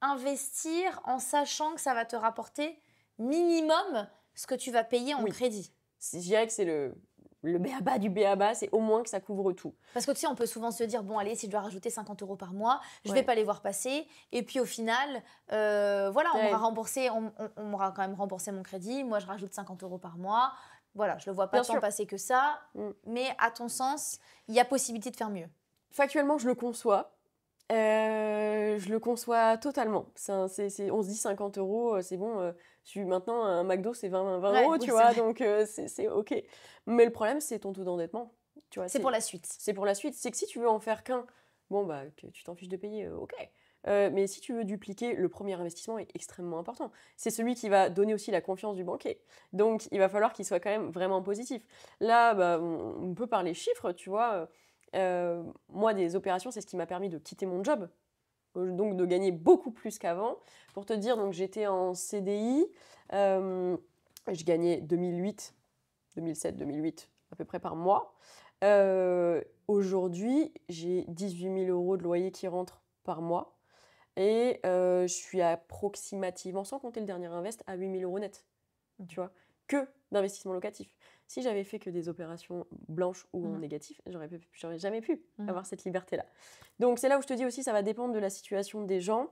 investir en sachant que ça va te rapporter minimum ce que tu vas payer en crédit. Je dirais que c'est le b.a.-ba du b.a.-ba, c'est au moins que ça couvre tout. Parce que tu sais, on peut souvent se dire, bon allez, si je dois rajouter 50 € par mois, je Ouais. vais pas les voir passer. Et puis au final, voilà, on Ouais. m'aura remboursé, on m'aura quand même remboursé mon crédit. Moi, je rajoute 50 € par mois. Voilà, je le vois pas Bien tant sûr. passer que ça. Mais à ton sens, il y a possibilité de faire mieux. Factuellement, je le conçois. Je le conçois totalement. On se dit 50 €, c'est bon. Maintenant, un McDo, c'est 20 Ouais, €, oui, tu c'est vois, vrai. donc c'est OK. Mais le problème, c'est ton taux d'endettement. Tu vois, C'est pour la suite. C'est pour la suite. C'est que si tu veux en faire qu'un, bon, bah, que tu t'en fiches de payer, OK. Mais si tu veux dupliquer, le premier investissement est extrêmement important. C'est celui qui va donner aussi la confiance du banquier. Donc, il va falloir qu'il soit quand même vraiment positif. Là, bah, on peut parler chiffres, tu vois. Moi, des opérations, c'est ce qui m'a permis de quitter mon job, donc de gagner beaucoup plus qu'avant. Pour te dire, donc j'étais en CDI, je gagnais 2007, 2008 à peu près par mois. aujourd'hui, j'ai 18 000 € de loyer qui rentrent par mois. Et je suis approximativement, sans compter le dernier invest, à 8 000 € net. Tu vois, que d'investissement locatif. Si j'avais fait que des opérations blanches ou en négatif, j'aurais jamais pu avoir cette liberté-là. Donc c'est là où je te dis aussi, ça va dépendre de la situation des gens.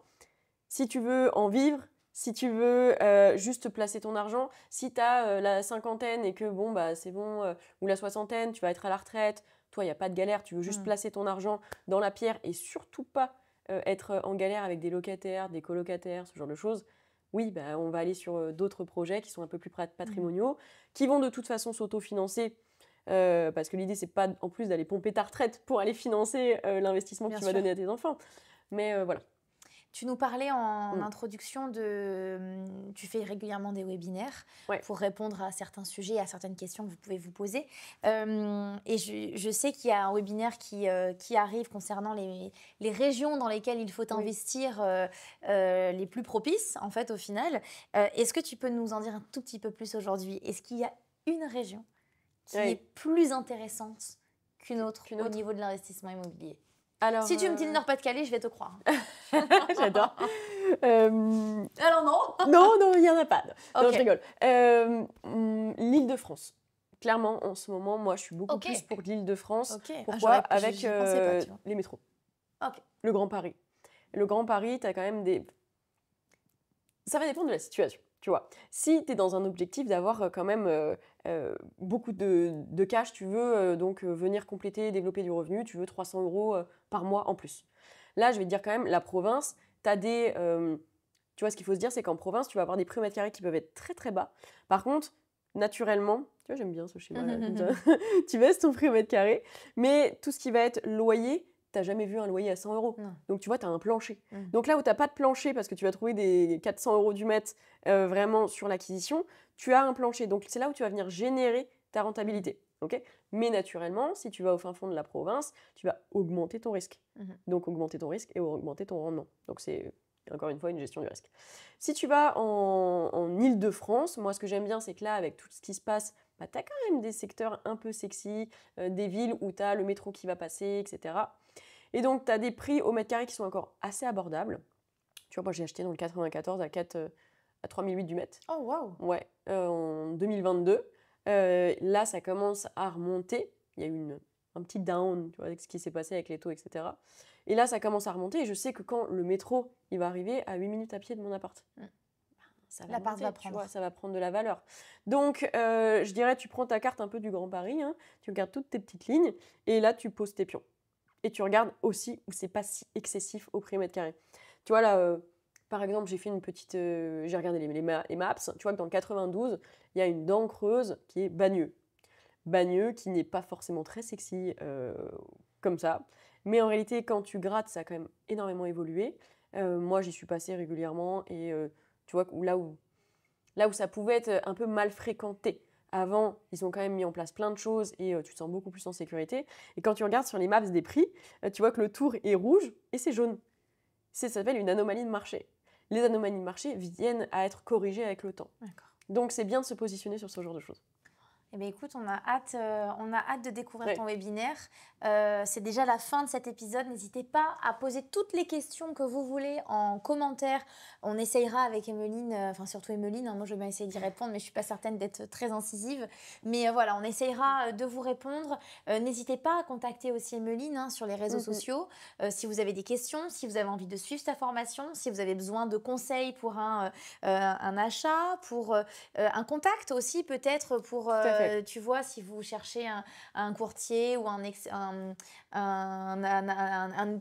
Si tu veux en vivre, si tu veux juste placer ton argent, si tu as la cinquantaine et que bon, bah, c'est bon, ou la soixantaine, tu vas être à la retraite, toi, il n'y a pas de galère, tu veux juste placer ton argent dans la pierre et surtout pas être en galère avec des locataires, des colocataires, ce genre de choses, oui, bah, on va aller sur d'autres projets qui sont un peu plus patrimoniaux, qui vont de toute façon s'autofinancer, parce que l'idée, c'est pas en plus d'aller pomper ta retraite pour aller financer l'investissement que tu vas donner à tes enfants. Mais voilà. Tu nous parlais en introduction tu fais régulièrement des webinaires pour répondre à certains sujets, à certaines questions que vous pouvez vous poser. Et je sais qu'il y a un webinaire qui arrive concernant les régions dans lesquelles il faut investir les plus propices, en fait, au final. Est-ce que tu peux nous en dire un tout petit peu plus aujourd'hui? Est-ce qu'il y a une région qui est plus intéressante qu'une autre au niveau de l'investissement immobilier? Alors, si tu me dis le Nord-Pas-de-Calais, je vais te croire. J'adore. Alors non. Non, il n'y en a pas. Non, je rigole. L'Île-de-France. Clairement, en ce moment, moi, je suis beaucoup plus pour l'Île-de-France. Pourquoi? Avec les métros. Le Grand Paris. Le Grand Paris, tu as quand même des... Ça va dépendre de la situation, tu vois. Si tu es dans un objectif d'avoir quand même beaucoup de cash, tu veux donc venir compléter, développer du revenu, tu veux 300 € par mois en plus. Là, je vais te dire quand même, la province, tu as des... tu vois, ce qu'il faut se dire, c'est qu'en province, tu vas avoir des prix au mètre carré qui peuvent être très très bas. Par contre, naturellement, tu vois, j'aime bien ce schéma là, tu baisses ton prix au mètre carré, mais tout ce qui va être loyer, tu n'as jamais vu un loyer à 100 €. Donc, tu vois, tu as un plancher. Donc là où tu n'as pas de plancher, parce que tu vas trouver des 400 € du mètre vraiment sur l'acquisition, tu as un plancher. Donc, c'est là où tu vas venir générer ta rentabilité. Okay, mais naturellement, si tu vas au fin fond de la province, tu vas augmenter ton risque. Donc, augmenter ton risque et augmenter ton rendement. Donc, c'est encore une fois une gestion du risque. Si tu vas en Île-de-France, moi, ce que j'aime bien, c'est que là, avec tout ce qui se passe, bah, tu as quand même des secteurs un peu sexy, des villes où tu as le métro qui va passer, etc. Et donc, tu as des prix au mètre carré qui sont encore assez abordables. Tu vois, moi, j'ai acheté dans le 94 à 3008 du mètre. Oh, waouh! Ouais, en 2022. Là, ça commence à remonter. Il y a eu un petit down, tu vois, avec ce qui s'est passé avec les taux, etc. Et là, ça commence à remonter. Et je sais que quand le métro il va arriver à 8 minutes à pied de mon appart, ça va monter, tu vois, ça va prendre de la valeur. Donc, je dirais, tu prends ta carte un peu du Grand Paris, hein, tu regardes toutes tes petites lignes, et là, tu poses tes pions. Et tu regardes aussi où c'est pas si excessif au prix mètre carré. Tu vois, là... par exemple, j'ai fait une petite... j'ai regardé les maps. Tu vois que dans le 92, il y a une dent creuse qui est Bagneux. Bagneux qui n'est pas forcément très sexy comme ça. Mais en réalité, quand tu grattes, ça a quand même énormément évolué. Moi, j'y suis passée régulièrement. Et tu vois, là où ça pouvait être un peu mal fréquenté. Avant, ils ont quand même mis en place plein de choses et tu te sens beaucoup plus en sécurité. Et quand tu regardes sur les maps des prix, tu vois que le tour est rouge et c'est jaune. Ça s'appelle une anomalie de marché. Les anomalies de marché viennent à être corrigées avec le temps. Donc, c'est bien de se positionner sur ce genre de choses. Eh bien, écoute, on a hâte de découvrir ton webinaire. C'est déjà la fin de cet épisode. N'hésitez pas à poser toutes les questions que vous voulez en commentaire. On essayera avec Emeline, enfin surtout Emeline, hein, moi je vais bien essayer d'y répondre, mais je ne suis pas certaine d'être très incisive. Mais voilà, on essayera de vous répondre. N'hésitez pas à contacter aussi Emeline hein, sur les réseaux sociaux. Si vous avez des questions, si vous avez envie de suivre sa formation, si vous avez besoin de conseils pour un achat, pour un contact aussi peut-être pour... tu vois, si vous cherchez un courtier ou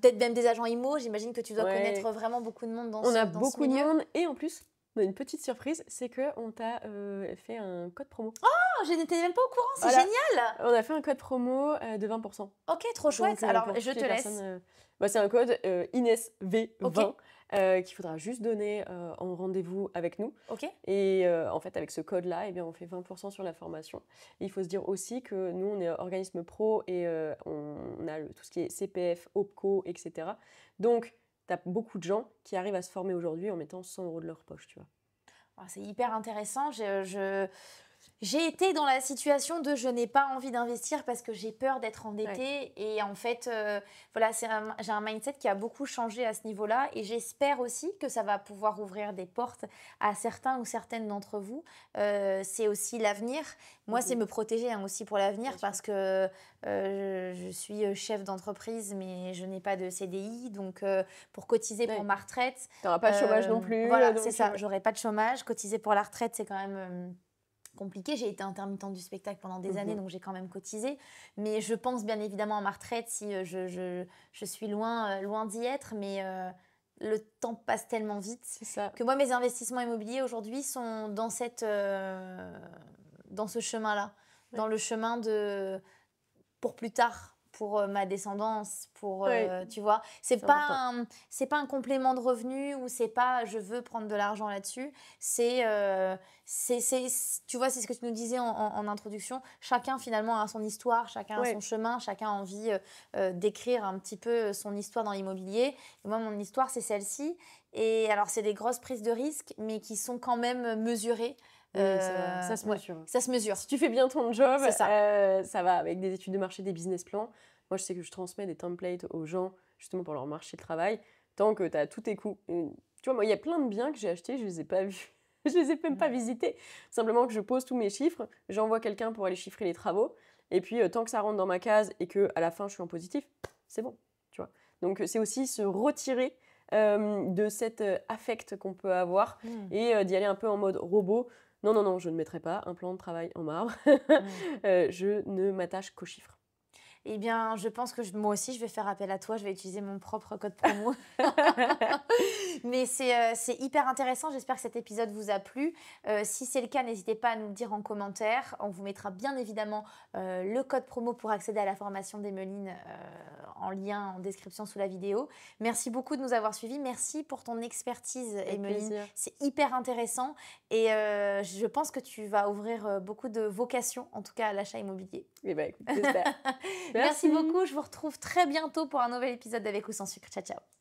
peut-être même des agents IMO, j'imagine que tu dois connaître vraiment beaucoup de monde dans ce milieu. On a beaucoup de monde et en plus, on a une petite surprise, c'est qu'on t'a fait un code promo. Oh, je n'étais même pas au courant, c'est génial! On a fait un code promo de 20%. Ok, trop chouette. Donc, alors, je te laisse. C'est un code INESV20 qu'il faudra juste donner en rendez-vous avec nous. Et en fait, avec ce code-là, eh bien, on fait 20% sur la formation. Et il faut se dire aussi que nous, on est organisme pro et on a tout ce qui est CPF, OPCO, etc. Donc, tu as beaucoup de gens qui arrivent à se former aujourd'hui en mettant 100 € de leur poche, tu vois. C'est hyper intéressant. J'ai été dans la situation de je n'ai pas envie d'investir parce que j'ai peur d'être endettée. Ouais. Et en fait, voilà, j'ai un mindset qui a beaucoup changé à ce niveau-là. Et j'espère aussi que ça va pouvoir ouvrir des portes à certains ou certaines d'entre vous. C'est aussi l'avenir. Moi, c'est me protéger aussi pour l'avenir Bien sûr. parce que je suis chef d'entreprise, mais je n'ai pas de CDI. Donc, pour cotiser pour Ouais. ma retraite, Tu n'auras pas de chômage non plus. voilà, donc, c'est ça. ouais. J'aurai pas de chômage. Cotiser pour la retraite, c'est quand même compliqué. J'ai été intermittente du spectacle pendant des années, donc j'ai quand même cotisé. Mais je pense bien évidemment à ma retraite si je suis loin d'y être. Mais le temps passe tellement vite C'est ça. que moi, mes investissements immobiliers aujourd'hui sont dans ce chemin-là. Ouais. Dans le chemin pour plus tard, pour ma descendance, Ouais. tu vois. C'est important. pas un complément de revenu ou c'est pas je veux prendre de l'argent là-dessus. Tu vois, c'est ce que tu nous disais en introduction. Chacun finalement a son histoire, chacun a Ouais. son chemin, chacun a envie d'écrire un petit peu son histoire dans l'immobilier. Et moi, mon histoire, c'est celle-ci. Et alors, c'est des grosses prises de risques, mais qui sont quand même mesurées. Oui, ça se Ouais, mesure. ça se mesure. Si tu fais bien ton job, C'est ça. ça va avec des études de marché, des business plans. Moi, je sais que je transmets des templates aux gens, justement pour leur marché de travail, tant que tu as tous tes coûts. Et, tu vois, moi, il y a plein de biens que j'ai achetés, je les ai pas vus. Je les ai même pas visités. Simplement que je pose tous mes chiffres, j'envoie quelqu'un pour aller chiffrer les travaux, et puis tant que ça rentre dans ma case et que à la fin je suis en positif, c'est bon, tu vois. Donc c'est aussi se retirer de cet affect qu'on peut avoir et d'y aller un peu en mode robot. Non, non, non, je ne mettrai pas un plan de travail en marbre. Je ne m'attache qu'aux chiffres. Eh bien, je pense que moi aussi, je vais faire appel à toi. Je vais utiliser mon propre code promo. Mais c'est hyper intéressant. J'espère que cet épisode vous a plu. Si c'est le cas, n'hésitez pas à nous le dire en commentaire. On vous mettra bien évidemment le code promo pour accéder à la formation d'Emeline en lien en description sous la vidéo. Merci beaucoup de nous avoir suivis. Merci pour ton expertise, Emeline. C'est hyper intéressant. Et je pense que tu vas ouvrir beaucoup de vocations, en tout cas à l'achat immobilier. Eh ben, écoute, j'espère. Merci beaucoup. Je vous retrouve très bientôt pour un nouvel épisode d'Avec ou sans sucre. Ciao, ciao.